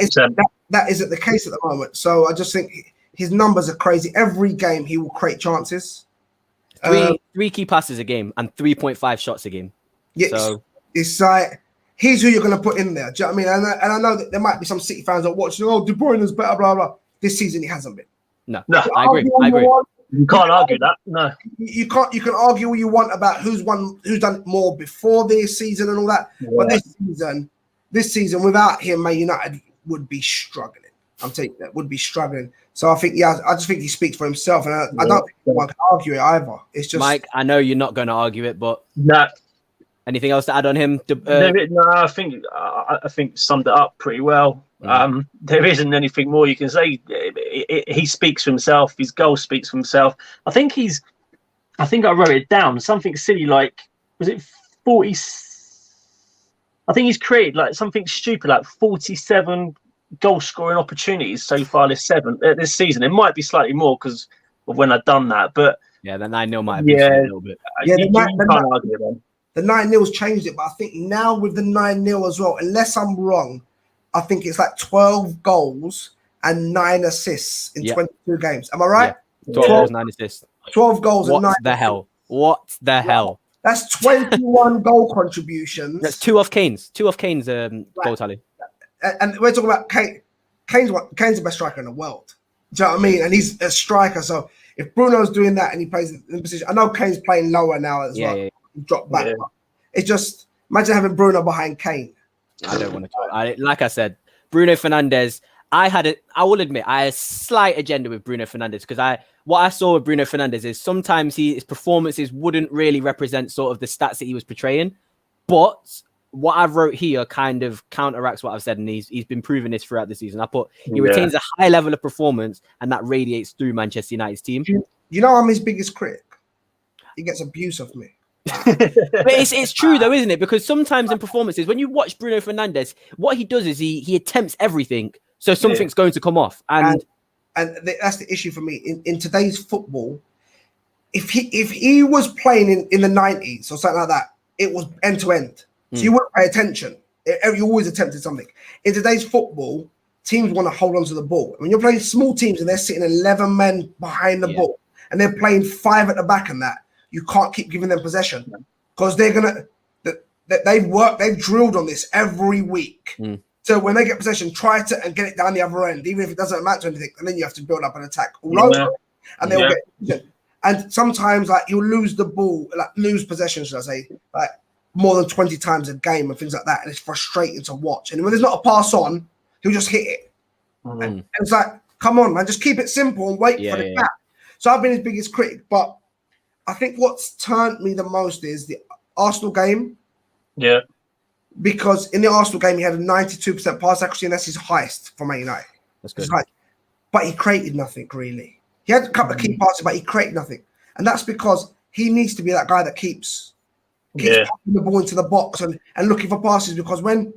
isn't the case at the moment. So I just think his numbers are crazy. Every game he will create chances. Three key passes a game and 3.5 shots a game. Yeah, so it's like he's who you're going to put in there. Do you know what I mean? And I know that there might be some City fans that are watching. Oh, De Bruyne is better, blah blah. This season he hasn't been. No, I agree. You can't argue that. No, you can't. You can argue all you want about who's done it more before this season and all that. Yeah. But this season, without him, Man United would be struggling. I'm telling you, that would be struggling. So I think, I just think he speaks for himself, and I don't think anyone can argue it either. It's just Mike. I know you're not going to argue it, but anything else to add on him? No, I think summed it up pretty well. There isn't anything more you can say. He speaks for himself. His goal speaks for himself. I think I wrote it down. Something silly like, was it 40? I think he's created like something stupid like 47 goal scoring opportunities so far this season. It might be slightly more because of when I've done that, but the 9-0 might have been a little bit. The 9-0's changed it, but I think now with the 9-0 as well, unless I'm wrong, I think it's like 12 goals and 9 assists in 22 games. Am I right? Yeah. 12 goals, 9 assists. 12 goals and 9 assists. What the hell? That's 21 goal contributions. That's two off Kane's goal tally. And we're talking about Kane. Kane's the best striker in the world. Do you know what I mean? And he's a striker. So if Bruno's doing that and he plays in the position, I know Kane's playing lower now as well. Yeah. He dropped back. Yeah. It's just, imagine having Bruno behind Kane. I don't want to talk. Like I said, Bruno Fernandes, I will admit, I had a slight agenda with Bruno Fernandes because what I saw with Bruno Fernandes is sometimes his performances wouldn't really represent sort of the stats that he was portraying. But what I've wrote here kind of counteracts what I've said, and he's been proving this throughout the season. I put he retains a high level of performance, and that radiates through Manchester United's team. You know, I'm his biggest critic. He gets abuse of me. But it's true though, isn't it? Because sometimes in performances, when you watch Bruno Fernandes, what he does is he attempts everything, so something's going to come off, and that's the issue for me in today's football. If he was playing in the 90s or something like that, it was end to end, so you wouldn't pay attention. You always attempted something. In today's football, teams want to hold on to the ball. When you're playing small teams and they're sitting 11 men behind the ball and they're playing 5 at the back and that, you can't keep giving them possession because they've drilled on this every week. So when they get possession, try to and get it down the other end, even if it doesn't amount to anything, and then you have to build up an attack all over, and they'll get. And sometimes, like, you'll lose the ball, like lose possession, should I say, like more than 20 times a game and things like that, and it's frustrating to watch. And when there's not a pass on, he'll just hit it, and it's like, come on, man, just keep it simple and wait for the gap. So I've been his biggest critic, but I think what's turned me the most is the Arsenal game. Yeah. Because in the Arsenal game, he had a 92% pass accuracy, and that's his highest for Man United. That's good. But he created nothing, really. He had a couple of key passes, but he created nothing. And that's because he needs to be that guy that keeps popping the ball into the box and looking for passes, because when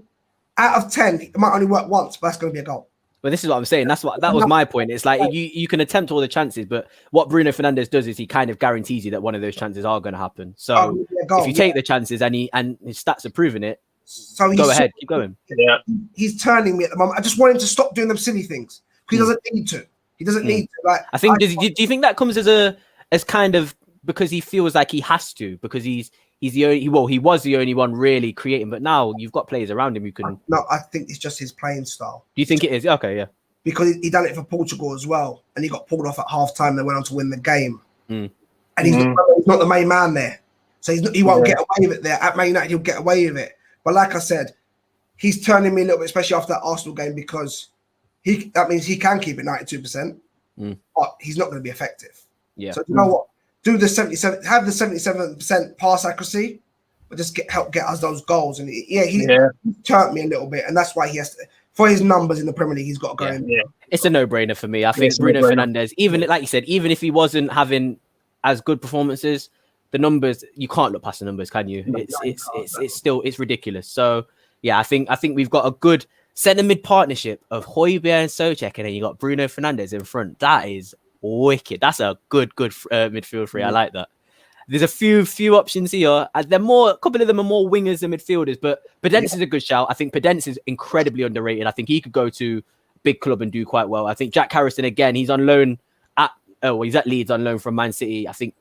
out of 10, it might only work once, but that's going to be a goal. But this is what I'm saying. That was my point. It's like you can attempt all the chances, but what Bruno Fernandes does is he kind of guarantees you that one of those chances are going to happen. So if you take the chances and his stats are proving it, so go ahead, keep going. Yeah, he's turning me at the moment. I just want him to stop doing them silly things. He doesn't need to. He doesn't need to. Like, I think. Do you think that comes as kind of because he feels like he has to, because he's the only, he was the only one really creating, but now you've got players around him who can. No, I think it's just his playing style. Do you think it is? Okay, yeah. Because he done it for Portugal as well, and he got pulled off at halftime. They went on to win the game, and he's not the main man there, so he won't get away with it there. At Man United, he'll get away with it. But like I said, he's turning me a little bit, especially after that Arsenal game, because that means he can keep it 92%, but he's not going to be effective. Yeah. So you know what? Do the 77, have the 77% pass accuracy, but just help get us those goals. And he turned me a little bit, and that's why he has to. For his numbers in the Premier League, he's got to go in. Yeah. It's a no-brainer for me. I think Bruno Fernandes, even like you said, even if he wasn't having as good performances, the numbers, you can't look past the numbers, can you? It's ridiculous. So yeah, I think we've got a good centre mid partnership of Højbjerg and Souček, and then you got Bruno Fernandes in front. That is wicked. That's a good midfield three. I like that. There's a few options here. A couple of them are more wingers than midfielders, but Podence is a good shout. I think Podence is incredibly underrated. I think he could go to a big club and do quite well. I think Jack Harrison, again, he's on loan he's at Leeds on loan from Man City. I think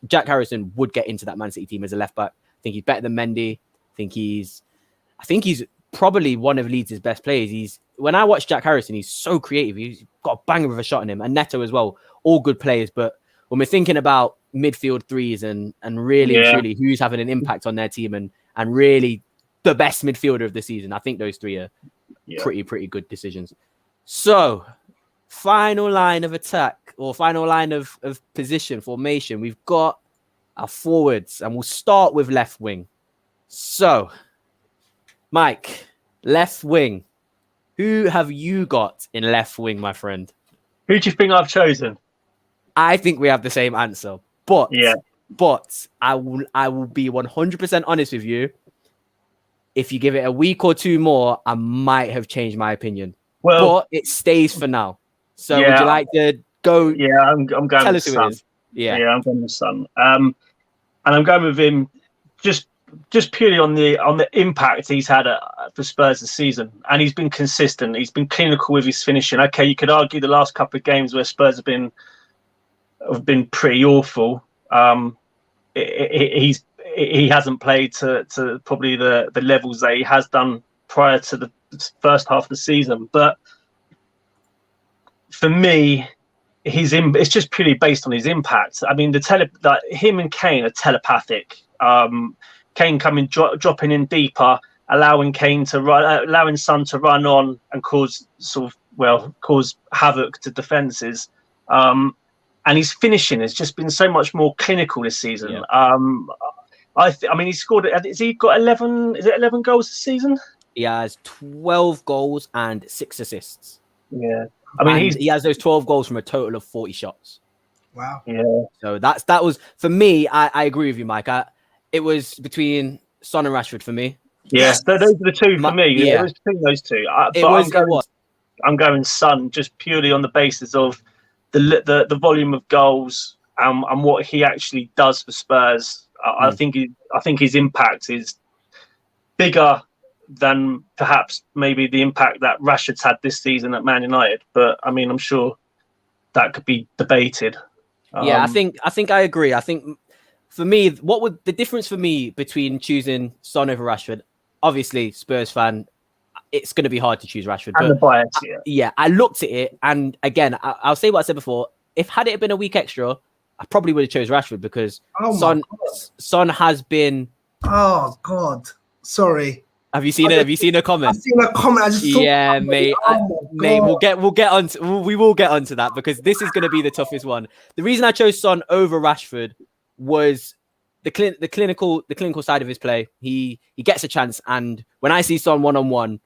Jack Harrison would get into that Man City team as a left back. I think he's better than Mendy. I think he's probably one of Leeds' best players. When I watch Jack Harrison, he's so creative. He's got a banger of a shot in him, and Neto as well. All good players, but when we're thinking about midfield threes and really truly who's having an impact on their team and really the best midfielder of the season, I think those three are pretty good decisions. So, final line of attack or final line of position formation, we've got our forwards, and we'll start with left wing. So, Mike, left wing. Who have you got in left wing, my friend? Who do you think I've chosen? I think we have the same answer, but I will be 100% honest with you. If you give it a week or two more, I might have changed my opinion. Well, but it stays for now. So would you like to go? Yeah, I'm going tell with us who Son. it is. Yeah, I'm going with Son. And I'm going with him just purely on the impact he's had for Spurs this season, and he's been consistent. He's been clinical with his finishing. Okay, you could argue the last couple of games where Spurs have been pretty awful. He hasn't played to probably the levels that he has done prior to the first half of the season. But for me, it's just purely based on his impact. I mean, him and Kane are telepathic. Kane dropping in deeper, allowing Son to run on and cause havoc to defenses. And his finishing has just been so much more clinical this season. Yeah. I mean, he scored. Has he got 11? Is it 11 goals this season? He has 12 goals and 6 assists. Yeah, I mean, he has those 12 goals from a total of 40 shots. Wow. Yeah. So that was for me. I agree with you, Mike. It was between Son and Rashford for me. Yeah, those are the two for me. Yeah, it was between those two. I'm going Son just purely on the basis of the volume of goals and what he actually does for Spurs. I think his impact is bigger than perhaps maybe the impact that Rashford's had this season at Man United. But I mean, I'm sure that could be debated. Yeah, I think I agree. I think for me, what would the difference for me between choosing Son over Rashford? Obviously, Spurs fan, it's going to be hard to choose Rashford. And the bias, I looked at it, and again, I'll say what I said before. Had it been a week extra, I probably would have chose Rashford because Son has been. Oh God, sorry. Have you seen it? Have you seen a comment? I've seen a comment. I just thought, mate. Mate, we will get onto that because this is going to be the toughest one. The reason I chose Son over Rashford was the clinical side of his play. He gets a chance, and when I see Son 1-on-1,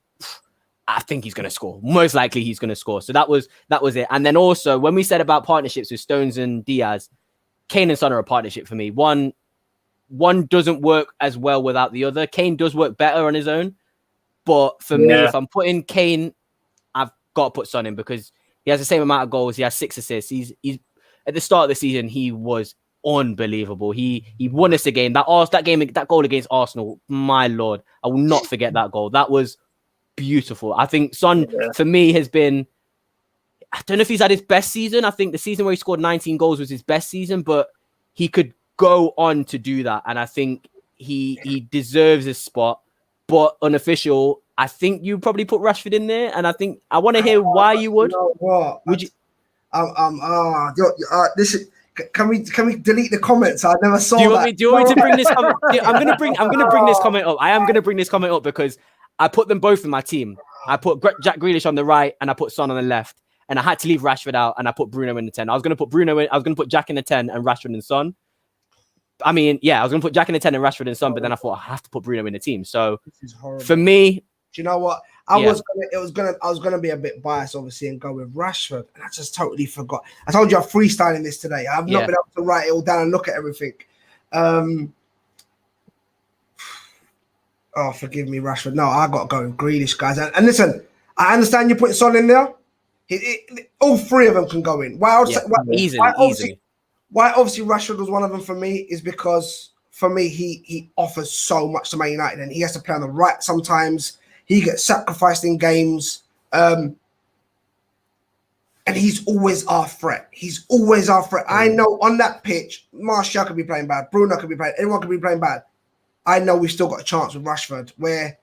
I think he's going to score. Most likely, he's going to score. So that was it. And then also when we said about partnerships with Stones and Diaz, Kane and Son are a partnership for me. One doesn't work as well without the other. Kane does work better on his own, but for me, if I'm putting Kane, I've got to put Son in because he has the same amount of goals. He has 6 assists. He's at the start of the season, he was unbelievable. He won us a game. That goal against Arsenal, my Lord, I will not forget that goal. That was beautiful. I think Son, for me, has been, I don't know if he's had his best season. I think the season where he scored 19 goals was his best season, but he could go on to do that. And I think he deserves his spot. But Unofficial, I think you probably put Rashford in there. And I want to hear why you would. You know what? Would you? Can we delete the comments? I never saw that. Do you want me to bring this comment? I'm gonna bring this comment up. I am gonna bring this comment up because I put them both in my team. I put Jack Grealish on the right and I put Son on the left. And I had to leave Rashford out and I put Bruno in the 10. I was gonna put Jack in the 10 and Rashford and Son. I mean, I was gonna put Jack in the 10 and Rashford and Son, but then I thought I have to put Bruno in the team. So for me, do you know what? I was gonna be a bit biased, obviously, and go with Rashford, and I just totally forgot. I told you I'm freestyling this today. I've not been able to write it all down and look at everything. Oh, forgive me, Rashford. No, I got to go with Grealish, guys. And listen, I understand you putting Son in there. All 3 of them can go in. Why obviously Rashford was one of them for me is because for me he offers so much to Man United, and he has to play on the right sometimes. He gets sacrificed in games, and he's always our threat. I know on that pitch, Martial could be playing bad, Bruno could be playing, anyone could be playing bad. I know we've still got a chance with Rashford, where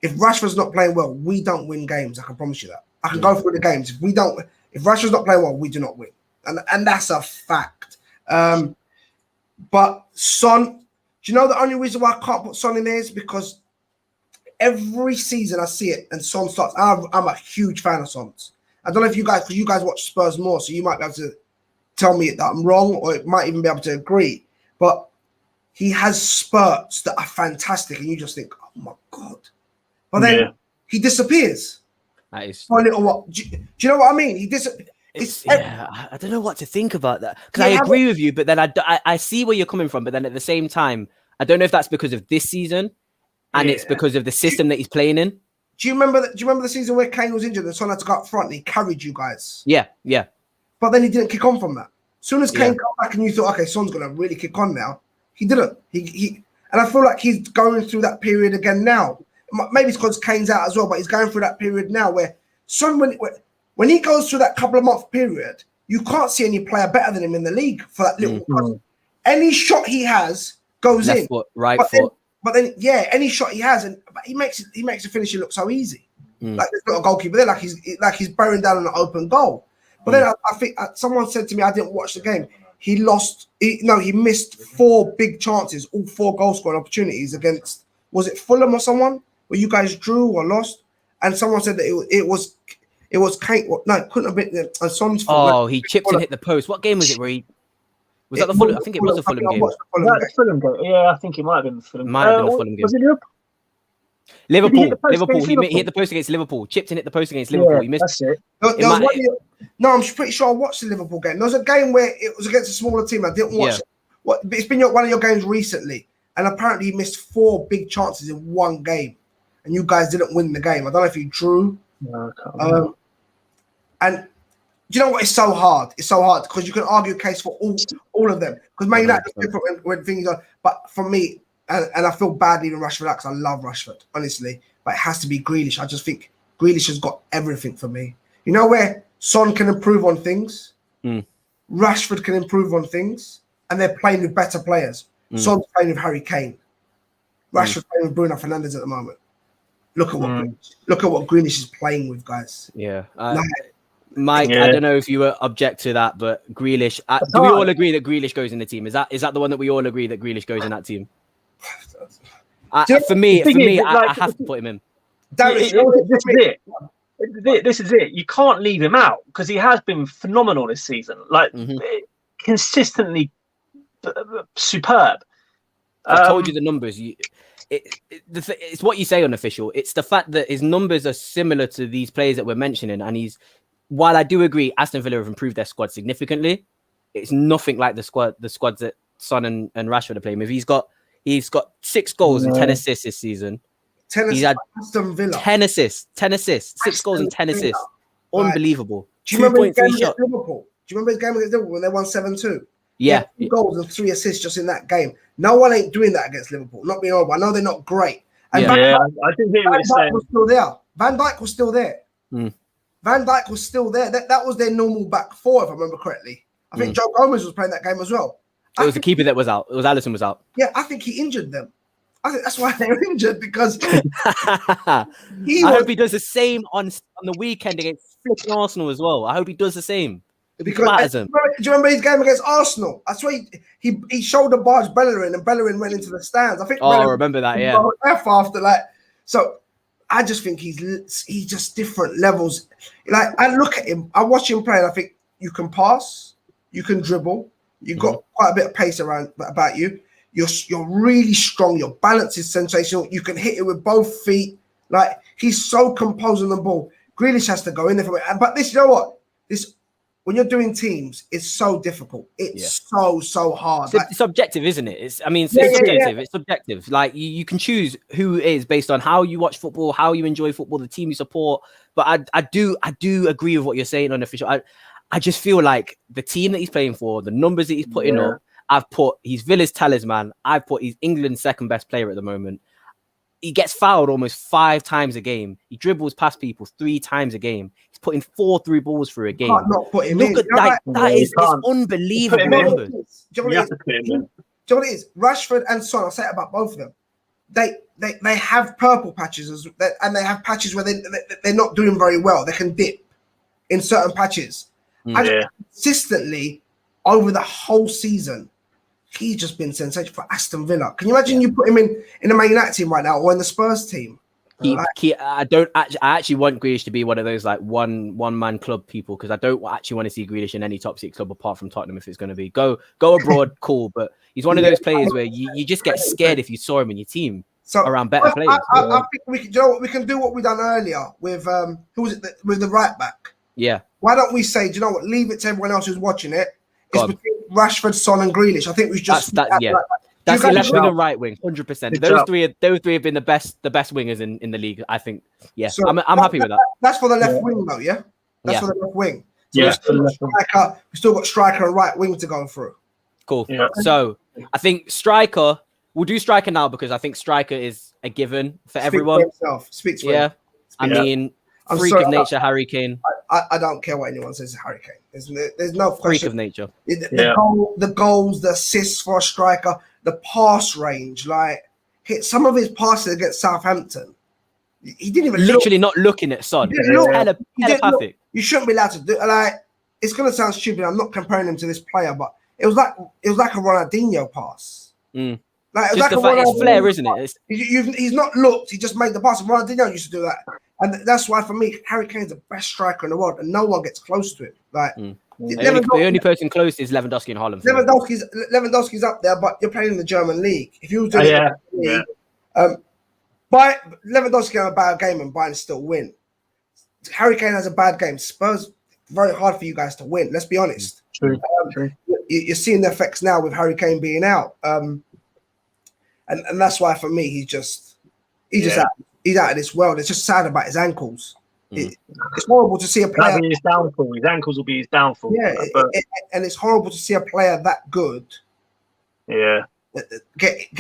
if Rashford's not playing well, we don't win games. I can promise you that. I can go through the games. If Rashford's not playing well, we do not win. And that's a fact. But Son, do you know the only reason why I can't put Son in there is because every season I see it and Son starts. I'm a huge fan of Son's. I don't know if you guys, because you guys watch Spurs more, so you might be able to tell me that I'm wrong, or it might even be able to agree. But he has spurts that are fantastic, and you just think, oh my God. But then he disappears. That is for a little while. Do you know what I mean? He disappears. I don't know what to think about that, because I agree with you, but then I see where you're coming from, but then at the same time, I don't know if that's because of this season and it's because of the system that he's playing in. Do you remember the season where Kane was injured and Son had to go up front and he carried you guys? Yeah. But then he didn't kick on from that. As soon as Kane got back and you thought, okay, Son's going to really kick on now, he didn't. He and I feel like he's going through that period again now. Maybe it's because Kane's out as well, but he's going through that period now where Son, when he goes through that couple of month period, you can't see any player better than him in the league for that little. Any shot he has goes left in. Foot, right foot. But then, any shot he has, and he makes the finishing look so easy. Like there's not a goalkeeper there, like he's bearing down on an open goal. But then I think someone said to me, I didn't watch the game. He missed 4 big chances, all 4 goal scoring opportunities against, was it Fulham or someone where you guys drew or lost? And someone said that it was Kane. No, it couldn't have been. And Son's he chipped and hit the post. What game was it where he? Was that the Fulham? I think it was the Fulham game. The Fulham game. Yeah, I think it might have been the Fulham. Might have been the Fulham game. Was it Liverpool. He hit the post against Liverpool. Chipped and hit the post against Liverpool. Yeah, he missed. That's it. No, I'm pretty sure I watched the Liverpool game. There was a game where it was against a smaller team. I didn't watch it. It's been one of your games recently, and apparently he missed 4 big chances in one game, and you guys didn't win the game. I don't know if you drew. No, I can't remember. And do you know what? It's so hard. It's so hard because you can argue a case for all of them. Because Man United is different when things are. But for me, and I feel bad leaving Rashford out because I love Rashford, honestly. But it has to be Grealish. I just think Grealish has got everything for me. You know where Son can improve on things, Rashford can improve on things, and they're playing with better players. Son's playing with Harry Kane. Rashford's playing with Bruno Fernandes at the moment. Look at what Grealish is playing with, guys. Yeah. Mike, I don't know if you object to that, but Grealish. Do we all agree that Grealish goes in the team? Is that the one that we all agree that Grealish goes in that team? For me, I have to put him in. This is it. You can't leave him out because he has been phenomenal this season. Like consistently superb. I told you the numbers. It's what you say Unofficial. It's the fact that his numbers are similar to these players that we're mentioning, and while I do agree Aston Villa have improved their squad significantly, it's nothing like the squads that Son and Rashford are playing with. He's got 6 goals and 10 assists this season. 10 He's had Aston Villa. 10 assists, 6 goals and 10 assists. Unbelievable. Do you remember his game 2.3 against shot. Liverpool? Do you remember his game against Liverpool when they won 7-2? Yeah. 2 goals and 3 assists just in that game. No one ain't doing that against Liverpool. Not being horrible. I know they're not great. And I didn't hear what you're saying. was still there. Van Dijk was still there. Mm. Van Dijk was still there. That was their normal back four, if I remember correctly. I think Joe Gomez was playing that game as well. It was the keeper that was out. It was Alisson was out. Yeah, I think he injured them. I think that's why they were injured, because I hope he does the same on the weekend against flipping Arsenal as well. I hope he does the same. Because do you remember his game against Arsenal? I swear he shoulder barged Bellerin and Bellerin went into the stands. I think. Oh, I remember that. Yeah. F after that. So I just think he's just different levels. Like, I look at him, I watch him play, and I think you can pass, you can dribble, you've got quite a bit of pace about you. You're really strong. Your balance is sensational. You can hit it with both feet. Like, he's so composed on the ball. Grealish has to go in there for it. But this, you know what? When you're doing teams, it's so difficult. It's so hard. It's subjective, isn't it? It's subjective. It's subjective. Like, you can choose who is based on how you watch football, how you enjoy football, the team you support. But I do agree with what you're saying, Unofficial. I just feel like the team that he's playing for, the numbers that he's putting up, he's Villa's talisman. I've put he's England's second best player at the moment. He gets fouled almost 5 times a game. He dribbles past people 3 times a game. He's putting 4 through balls through a game. Not put him Look in. at that. That is unbelievable numbers. Do you know what it is? Rashford and Son, I'll say it about both of them. They have purple patches, and they have patches where they're not doing very well. They can dip in certain patches. And consistently over the whole season, he's just been sensational for Aston Villa. Can you imagine you put him in the Man United team right now, or in the Spurs team? I actually want Grealish to be one of those like one man club people, because I don't actually want to see Grealish in any top 6 club apart from Tottenham. If it's going to be go abroad, cool. But he's one of those players where you just get scared if you saw him in your team around better players. I think we can. You know what? We can do what we done earlier with who was it with the right back? Yeah. Why don't we say, do you know what? Leave it to everyone else who's watching it. It's between Rashford, Son, and Grealish. I think we just that's the left wing and right wing, 100%. Those three have been the best wingers in the league. I think. Yeah, so I'm happy with that. That's for the left wing, though. Yeah, that's for the left wing. So we still got striker and right wing to go through. Cool. Yeah. So I think striker. We'll do striker now, because I think striker is a given for everyone. Speaks for himself. I mean, freak of nature, Harry Kane. I don't care what anyone says, Harry Kane. There's no question. Freak of nature. The goals, the assists for a striker, the pass range, like some of his passes against Southampton. He didn't even literally not looking at Son. Telepathic. You shouldn't be allowed to do. Like, it's gonna sound stupid. I'm not comparing him to this player, but it was like a Ronaldinho pass. Like, it's flair, isn't it? He's not looked. He just made the pass. Ronaldinho used to do that, and that's why for me, Harry Kane's the best striker in the world, and no one gets close to him. Like the only person close is Lewandowski in Holland. Lewandowski's up there, but you're playing in the German league. If you were doing Lewandowski had a bad game and Bayern still win. Harry Kane has a bad game. Spurs, very hard for you guys to win. Let's be honest. True. You're seeing the effects now with Harry Kane being out. And that's why for me he's out of this world. It's just sad about his ankles. It's horrible to see a player. That'll be his downfall. His ankles will be his downfall. Yeah, and it's horrible to see a player that good. Yeah.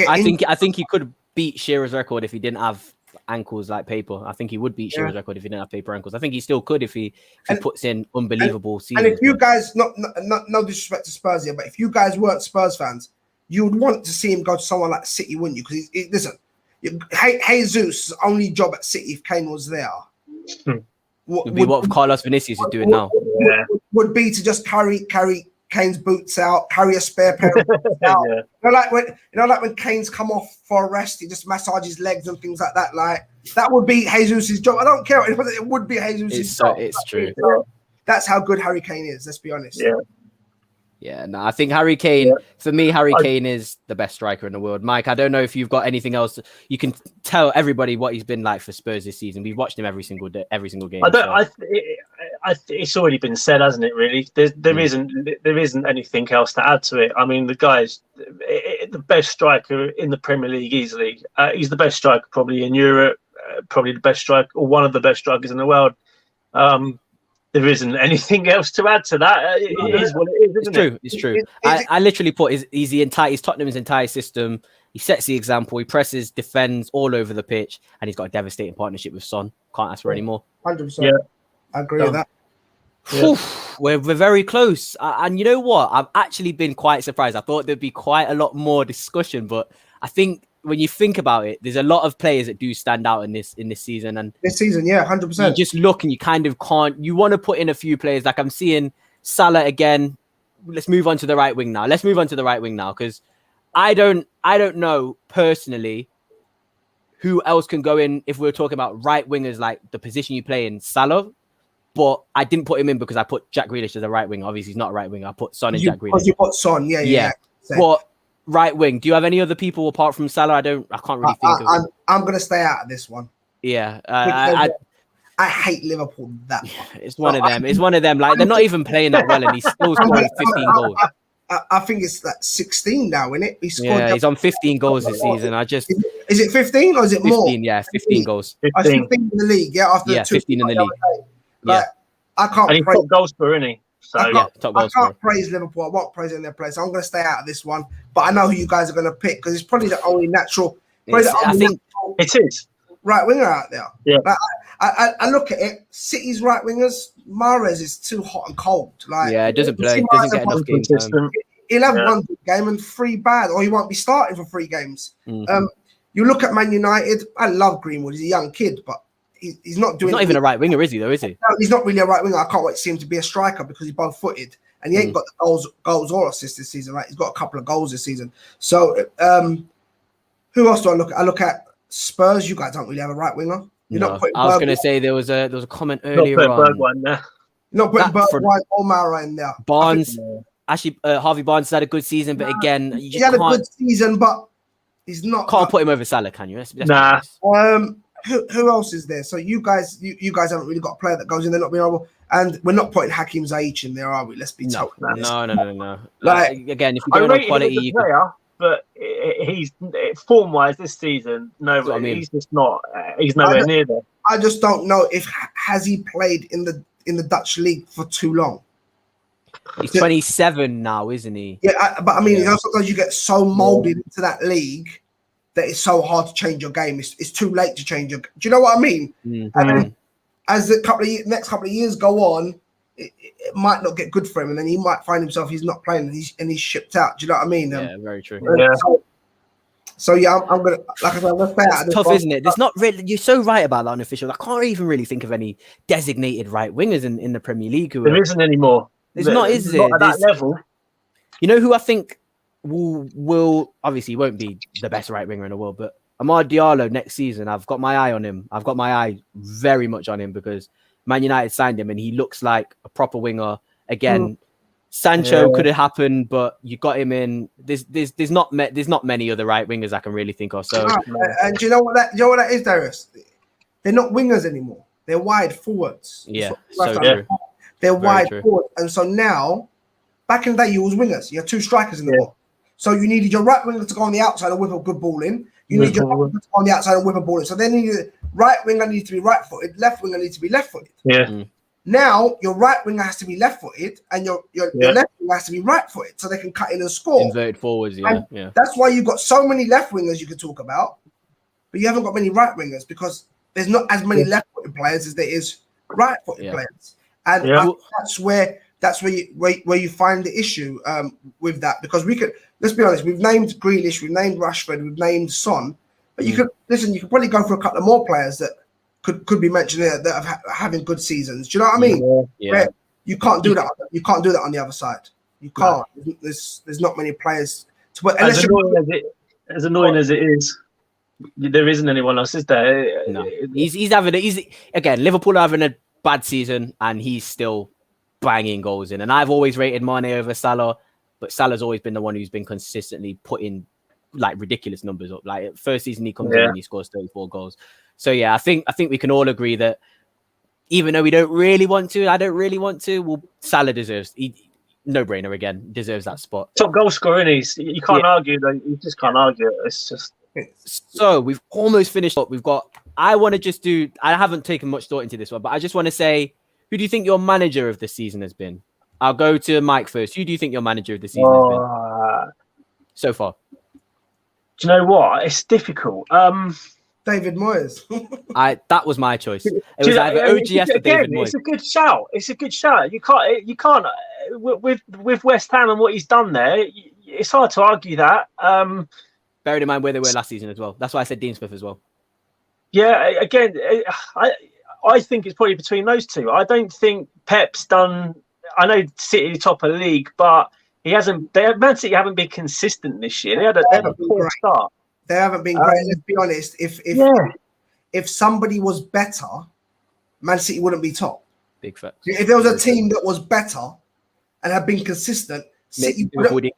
I think he could beat Shearer's record if he didn't have ankles like paper. I think he would beat Shearer's record if he didn't have paper ankles. I think he still could if he puts in unbelievable seasons. And if you guys, no disrespect to Spurs here, but if you guys weren't Spurs fans, you would want to see him go to someone like City, wouldn't you? Because listen, Jesus' only job at City, if Kane was there, would be what Carlos Vinicius is doing now. Would be to just carry Kane's boots out, carry a spare pair of boots out. Like when Kane's come off for a rest, he just massages his legs and things like that. Like, that would be Jesus' job. I don't care. It would be Jesus' job. It's true. That's how good Harry Kane is. Let's be honest. Yeah, no, I think Harry Kane, for me, Harry Kane is the best striker in the world. Mike, I don't know if you've got anything else. You can tell everybody what he's been like for Spurs this season. We've watched him every single game. It's already been said, hasn't it, really? There isn't anything else to add to it. I mean, the guy's the best striker in the Premier League easily. He's the best striker probably in Europe, probably the best striker, or one of the best strikers in the world. there isn't anything else to add to that. It is what it is, isn't it? It's true. I literally put he's Tottenham's entire system. He sets the example. He presses, defends all over the pitch, and he's got a devastating partnership with Son. Can't ask for any more. 100%. Yeah, I agree with that. Yeah. We're very close. And you know what? I've actually been quite surprised. I thought there'd be quite a lot more discussion, but I think when you think about it, there's a lot of players that do stand out in this season. And this season, yeah, 100%. You just look and you kind of can't. You want to put in a few players. Like I'm seeing Salah again. Let's move on to the right wing now. Because I don't know personally who else can go in if we're talking about right wingers, like the position you play in. Salah. But I didn't put him in because I put Jack Grealish as a right wing. Obviously, he's not a right wing. I put Son and Jack Grealish. You put Son, yeah. But right wing. Do you have any other people apart from Salah? I can't really think of. I'm gonna stay out of this one. Yeah, I hate Liverpool that much. It's one of them. It's one of them. Like they're not even playing that well, and he's still scoring 15 goals. I think it's like 16 now, isn't it? He's on 15 goals this season. Is it 15 or is it 15, more? Yeah, 15 goals. 15 in the league. Yeah, after 15 in the league. Like, I can't. And he's top goal scorer, isn't he? So I can't praise Liverpool. I won't praise in their place. So I'm going to stay out of this one. But I know who you guys are going to pick because it's probably the only natural. I think it is right winger out there. Yeah. Like, I look at it. City's right wingers. Mahrez is too hot and cold. Like it doesn't play. Doesn't get enough game time. He'll have one good game and 3 bad, or he won't be starting for 3 games. Mm-hmm. You look at Man United. I love Greenwood. He's a young kid, but he's not doing. He's not even a right winger, is he? Though, is he? No, he's not really a right winger. I can't wait to see him to be a striker because he's both-footed and he ain't got the goals or assists this season. Right, he's got a couple of goals this season. So, who else do I look at? I look at Spurs. You guys don't really have a right winger. You're not putting. I was going to say there was a comment earlier on. You're not putting Bergwijn or Mara in there. Barnes. Actually, Harvey Barnes has had a good season, but again, he had a good season, but he's not. Can't put him over Salah, can you? Let's nah. Who else is there? So you guys haven't really got a player that goes in there not being able, and we're not putting Hakim Ziyech in there, are we? Let's be no. No. Like again, if you're going on quality, but he's form-wise this season. No, he's just not. He's nowhere near there. I just don't know if has he played in the Dutch league for too long. He's 27 now, isn't he? Yeah, but I mean, sometimes you get so molded into that league that it's so hard to change your game. It's too late to change your. Do you know what I mean? Mm-hmm. And then as the next couple of years go on, it might not get good for him, and then he might find himself he's not playing and he's shipped out. Do you know what I mean? Yeah, very true. So I'm gonna, like I said, let's stay out of this. Tough, isn't it? There's not really. You're so right about that, Unofficial. I can't even really think of any designated right wingers in the Premier League. There isn't anymore. There's not, is there? Not at that level. You know who I think will obviously won't be the best right winger in the world, but Amad Diallo next season. I've got my eye on him. I've got my eye very much on him because Man United signed him and he looks like a proper winger again. Sancho could have happened, but you got him in. There's not many other right wingers I can really think of. So, and do you know what that is, Darius? They're not wingers anymore. They're wide forwards. Yeah, so true. They're wide forward. And so now, back in the day, you was wingers. You had 2 strikers in the ball. So you needed your right winger to go on the outside and whip a good ball in. You need your left winger to go on the outside and whip a ball in. So then you right winger needs to be right-footed, left winger needs to be left-footed. Yeah. Now your right winger has to be left-footed and your left winger has to be right-footed so they can cut in and score. Inverted forwards, yeah. That's why you've got so many left wingers you can talk about, but you haven't got many right wingers because there's not as many left-footed players as there is right-footed players. And that's where you find the issue with that, because let's be honest, we've named Grealish, we've named Rashford, we've named Son, but you could probably go for a couple of more players that could be mentioned there that are having good seasons. Do you know what I mean? Yeah. You can't do that. You can't do that on the other side. You can't. No. There's not many players to put. As annoying as it is, there isn't anyone else, is there? No. He's again. Liverpool are having a bad season, and he's still banging goals in. And I've always rated Mane over Salah, but Salah's always been the one who's been consistently putting like ridiculous numbers up. Like first season he comes in and he scores 34 goals. So yeah, I think we can all agree that even though I don't really want to, well, Salah deserves no brainer again, deserves that spot. Top goal scorer, you can't argue that. You just can't argue. It's just. So we've almost finished up. I haven't taken much thought into this one, but I just want to say Who do you think your manager of the season has been? I'll go to Mike first. Who do you think your manager of the season has been so far? Do you know what? It's difficult. David Moyes. That was my choice. It was either OGS or David Moyes. It's a good shout. It's a good shout. You can't with West Ham and what he's done there. It's hard to argue that. Bearing in mind where they were last season as well. That's why I said Dean Smith as well. Yeah, again, I think it's probably between those two. I don't think Pep's done. I know City top of the league, but he hasn't. Man City haven't been consistent this year. They had a poor start. They haven't been great. Let's be honest. If somebody was better, Man City wouldn't be top. Big fact. If there was a team that was better and had been consistent, City wouldn't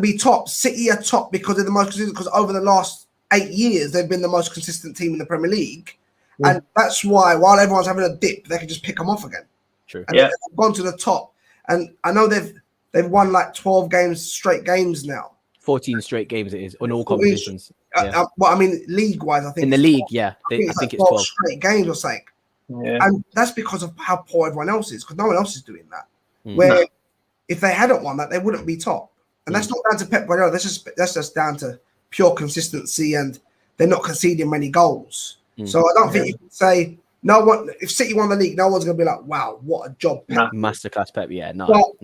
be top. City are top because they're the most consistent. Because over the last 8 years, they've been the most consistent team in the Premier League, and that's why while everyone's having a dip, they can just pick them off again. True. And they've gone to the top, and I know they've won like 12 straight games now. 14 straight games it is on all competitions. Well, I mean, league-wise, I think in the league, I think it's 12 straight games or something. Yeah. And that's because of how poor everyone else is, because no one else is doing that. Where if they hadn't won that, they wouldn't be top. And that's not down to Pep Guardiola. That's just down to pure consistency, and they're not conceding many goals. So I don't think you can say no one. If City won the league, no one's going to be like, "Wow, what a job!" Pep. Masterclass Pep,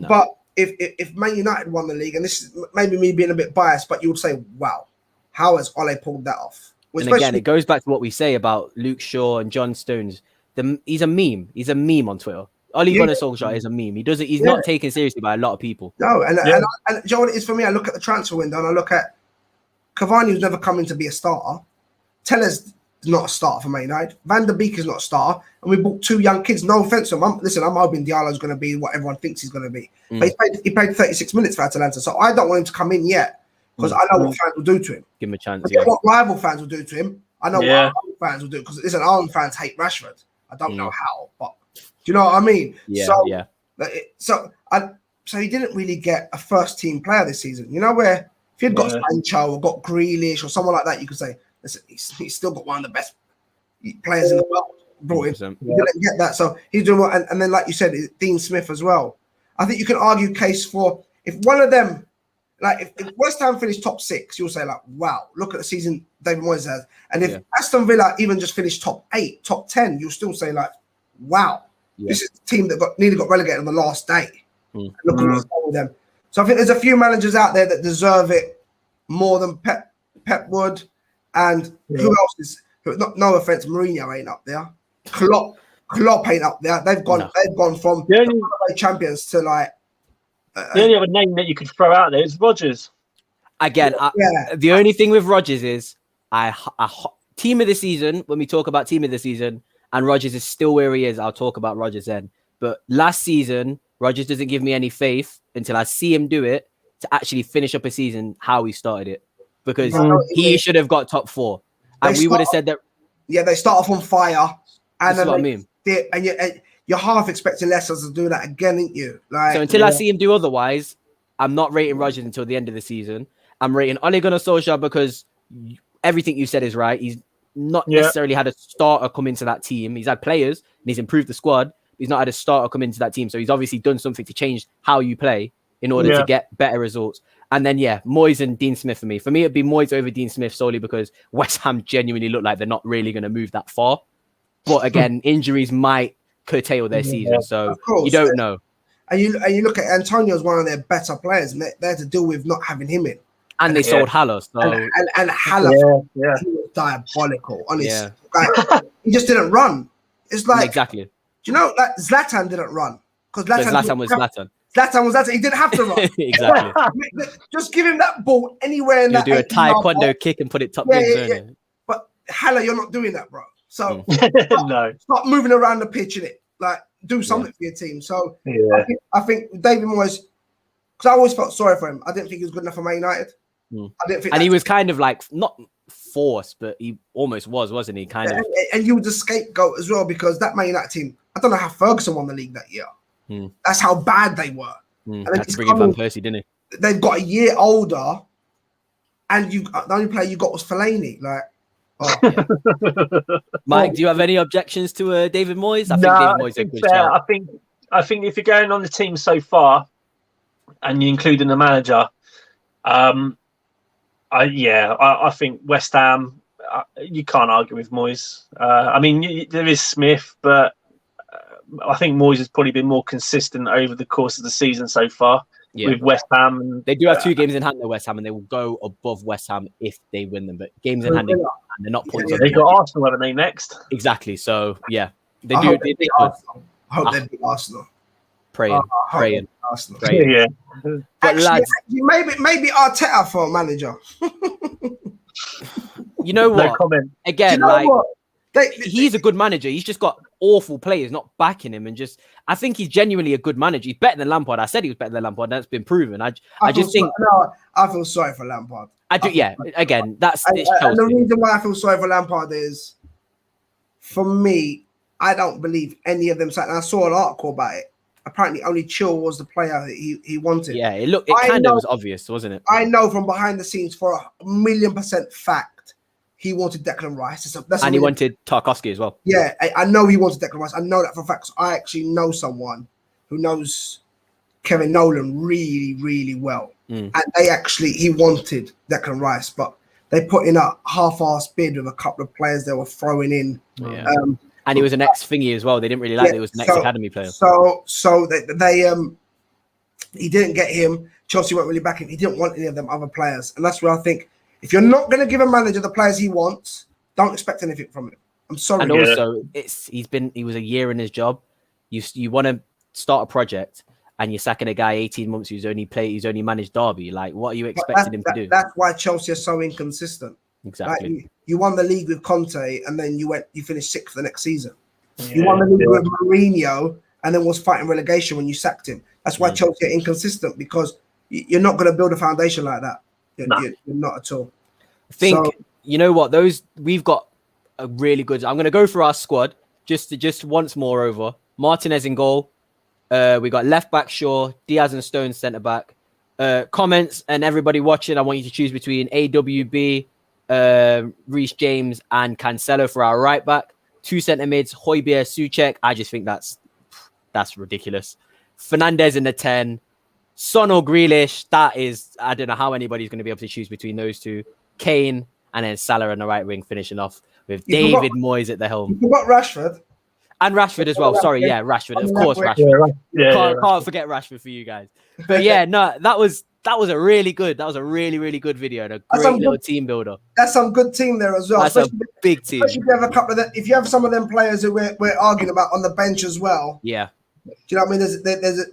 But if Man United won the league, and this is maybe me being a bit biased, but you would say, "Wow, how has Ole pulled that off?" And again, it goes back to what we say about Luke Shaw and John Stones. He's a meme. He's a meme on Twitter. Ole Gunnar Solskjaer is a meme. He's not taken seriously by a lot of people. No, and do you know what it is for me? I look at the transfer window and I look at Cavani, who's never come in to be a starter. Teller's not a starter for Man United. Van der Beek is not a starter. And we bought 2 young kids. No offense to him. I'm hoping Diallo's going to be what everyone thinks he's going to be. But he played 36 minutes for Atalanta. So I don't want him to come in yet because I know what fans will do to him. Give him a chance. What rival fans will do to him. I know what our own fans will do. Because listen, our own fans hate Rashford. I don't know how, but do you know what I mean? So he didn't really get a first team player this season. You know, where if he'd got Sancho or got Grealish or someone like that, you could say, listen, he's still got one of the best players in the world. Brought him. He didn't get that. So he's doing what, and then like you said, Dean Smith as well. I think you can argue case for if one of them, like if West Ham finished top 6, you'll say like, wow, look at the season David Moyes has. And if Aston Villa even just finished top 8, top 10, you'll still say like, wow, this is the team that nearly got relegated on the last day. Look at what's wrong with them. So I think there's a few managers out there that deserve it more than Pep would. And who else is? No offense, Mourinho ain't up there. Klopp ain't up there. They've gone from champions to like. The only other name that you could throw out there is Rodgers. Again, the only thing with Rodgers is team of the season. When we talk about team of the season, and Rodgers is still where he is, I'll talk about Rodgers then. But last season, Rodgers doesn't give me any faith until I see him do it to actually finish up a season how he started it, because he should have got top 4, and we would have said that. Yeah, they start off on fire, and that's what I mean. And you're half expecting Leicester to do that again, ain't you? Like, so until I see him do otherwise, I'm not rating Rodgers until the end of the season. I'm rating Ole Gunnar Solskjaer because everything you said is right. He's not necessarily had a starter come into that team. He's had players and he's improved the squad. He's not had a starter come into that team. So he's obviously done something to change how you play in order to get better results. And then, Moyes and Dean Smith for me. For me, it'd be Moyes over Dean Smith solely because West Ham genuinely look like they're not really going to move that far. But again, injuries might curtail their season. So you don't know. And you look at Antonio as one of their better players, and they had to deal with not having him in. And they sold Haller. So. And Haller, he was diabolical, honestly. Like, he just didn't run. It's like, exactly. Do you know, like Zlatan didn't run. Because Zlatan was Zlatan. Zlatan was Zlatan. He didn't have to run. Exactly. Just give him that ball anywhere in that. You do a taekwondo kick and put it top zone. But Haller, you're not doing that, bro. So start moving around the pitch in it. Like, do something for your team. So I think David Moyes, because I always felt sorry for him. I didn't think he was good enough for Man United. I didn't think, and he was kind of like not forced, but he almost was, wasn't he? Kind of. And he was a scapegoat as well, because that Man United team, I don't know how Ferguson won the league that year. That's how bad they were. And then had to bring in Van Persie, didn't he? They've got a year older, and the only player you got was Fellaini. Like, Oh. Yeah. Mike, do you have any objections to David Moyes? I think David Moyes is a good shout. I think if you're going on the team so far, and you're including the manager, I think West Ham. You can't argue with Moyes. I mean, there is Smith, but I think Moyes has probably been more consistent over the course of the season so far with West Ham. They do have 2 games in hand at West Ham, and they will go above West Ham if they win them. But games in hand, they're not points. They've got Arsenal, haven't they, next? Exactly. So, yeah. They I do. hope they beat Arsenal. I hope they beat Arsenal. Praying. Arsenal. Yeah. But actually, lads, maybe Arteta for a manager. You know what? No comment. Again, you know he's a good manager. He's just got awful players not backing him, and I think he's genuinely a good manager. He's better than Lampard. I said he was better than Lampard. That's been proven. I just think. I feel sorry for Lampard. I do. Again, that's and the reason why I feel sorry for Lampard is, for me, I don't believe any of them. And I saw an article about it. Apparently, only Chill was the player that he wanted. Yeah, it kind of was obvious, wasn't it? I know from behind the scenes for 1,000,000% fact he wanted Declan Rice. And he wanted Tarkowski as well. Yeah, I know he wanted Declan Rice. I know that for a fact. So I actually know someone who knows Kevin Nolan really, really well. And he wanted Declan Rice, but they put in a half-assed bid with a couple of players they were throwing in. Yeah. And he was an ex-thingy as well. They didn't really like that he was an ex-academy player. So they he didn't get him. Chelsea weren't really backing him. He didn't want any of them other players. And that's where I think, if you're not going to give a manager the players he wants, don't expect anything from him. I'm sorry. And also, he was a year in his job. You want to start a project, and you're sacking a guy 18 months who's only managed Derby. Like, what are you expecting him to do? That's why Chelsea are so inconsistent. Exactly. Like, you won the league with Conte, and then you finished 6th the next season. You won the league with Mourinho, and then was fighting relegation when you sacked him. That's why Chelsea are inconsistent, because you're not going to build a foundation like that. You're not at all. I think you know what? We've got a really good. I'm going to go through our squad just once more over. Martinez in goal. We got left back Shaw, Diaz and Stones centre back. Comments and everybody watching, I want you to choose between AWB, Reece James and Cancelo for our right back. 2 centre mids, Højbjerg, Souček. I just think that's ridiculous. Fernandes in the 10. Son or Grealish, I don't know how anybody's going to be able to choose between those two. Kane, and then Salah on the right wing, finishing off with David Moyes at the helm. You got Rashford. And Rashford as well. Sorry, Rashford. Of course, Rashford. Can't forget Rashford for you guys. But yeah, no, that was a really really good video and a great little team builder. That's some good team there as well. That's a big team. Especially if you have some of them players who we're arguing about on the bench as well. Yeah. Do you know what I mean?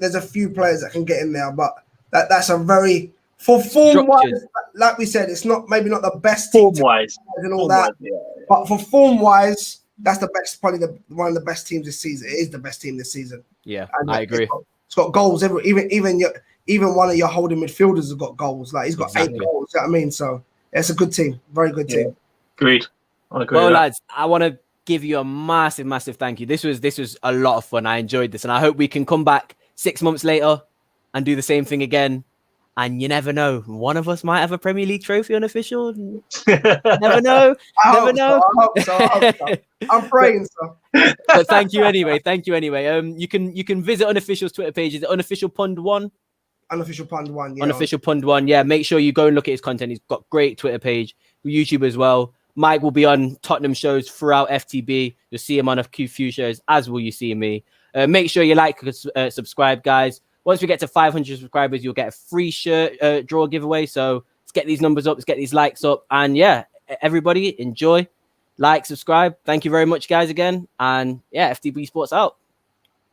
There's a few players that can get in there, but that's a very, for form wise, like we said, it's maybe not the best team form wise and all that. But for form wise, that's the best, probably one of the best teams this season. It is the best team this season. Yeah, and I agree. It's got goals. Even one of your holding midfielders has got goals. Like, he's got 8 goals. You know what I mean? So it's a good team, very good team. Agreed. I agree. Well, lads, I want to give you a massive thank you. This was a lot of fun. I enjoyed this, and I hope we can come back 6 months later and do the same thing again. And you never know, one of us might have a Premier League trophy unofficial. Never know. Never know. I hope so. I'm praying so. But thank you anyway. You can visit Unofficial's Twitter page. Is it Unofficial Pund 1? Unofficial Pund 1. Yeah. Unofficial Pund 1. Yeah, make sure you go and look at his content. He's got great Twitter page, YouTube as well. Mike will be on Tottenham shows throughout FTB. You'll see him on a few shows, as will you see me. Make sure you like, subscribe, guys. Once we get to 500 subscribers, you'll get a free shirt draw giveaway. So let's get these numbers up. Let's get these likes up. And yeah, everybody enjoy, like, subscribe. Thank you very much, guys, again. And yeah, FTB Sports out.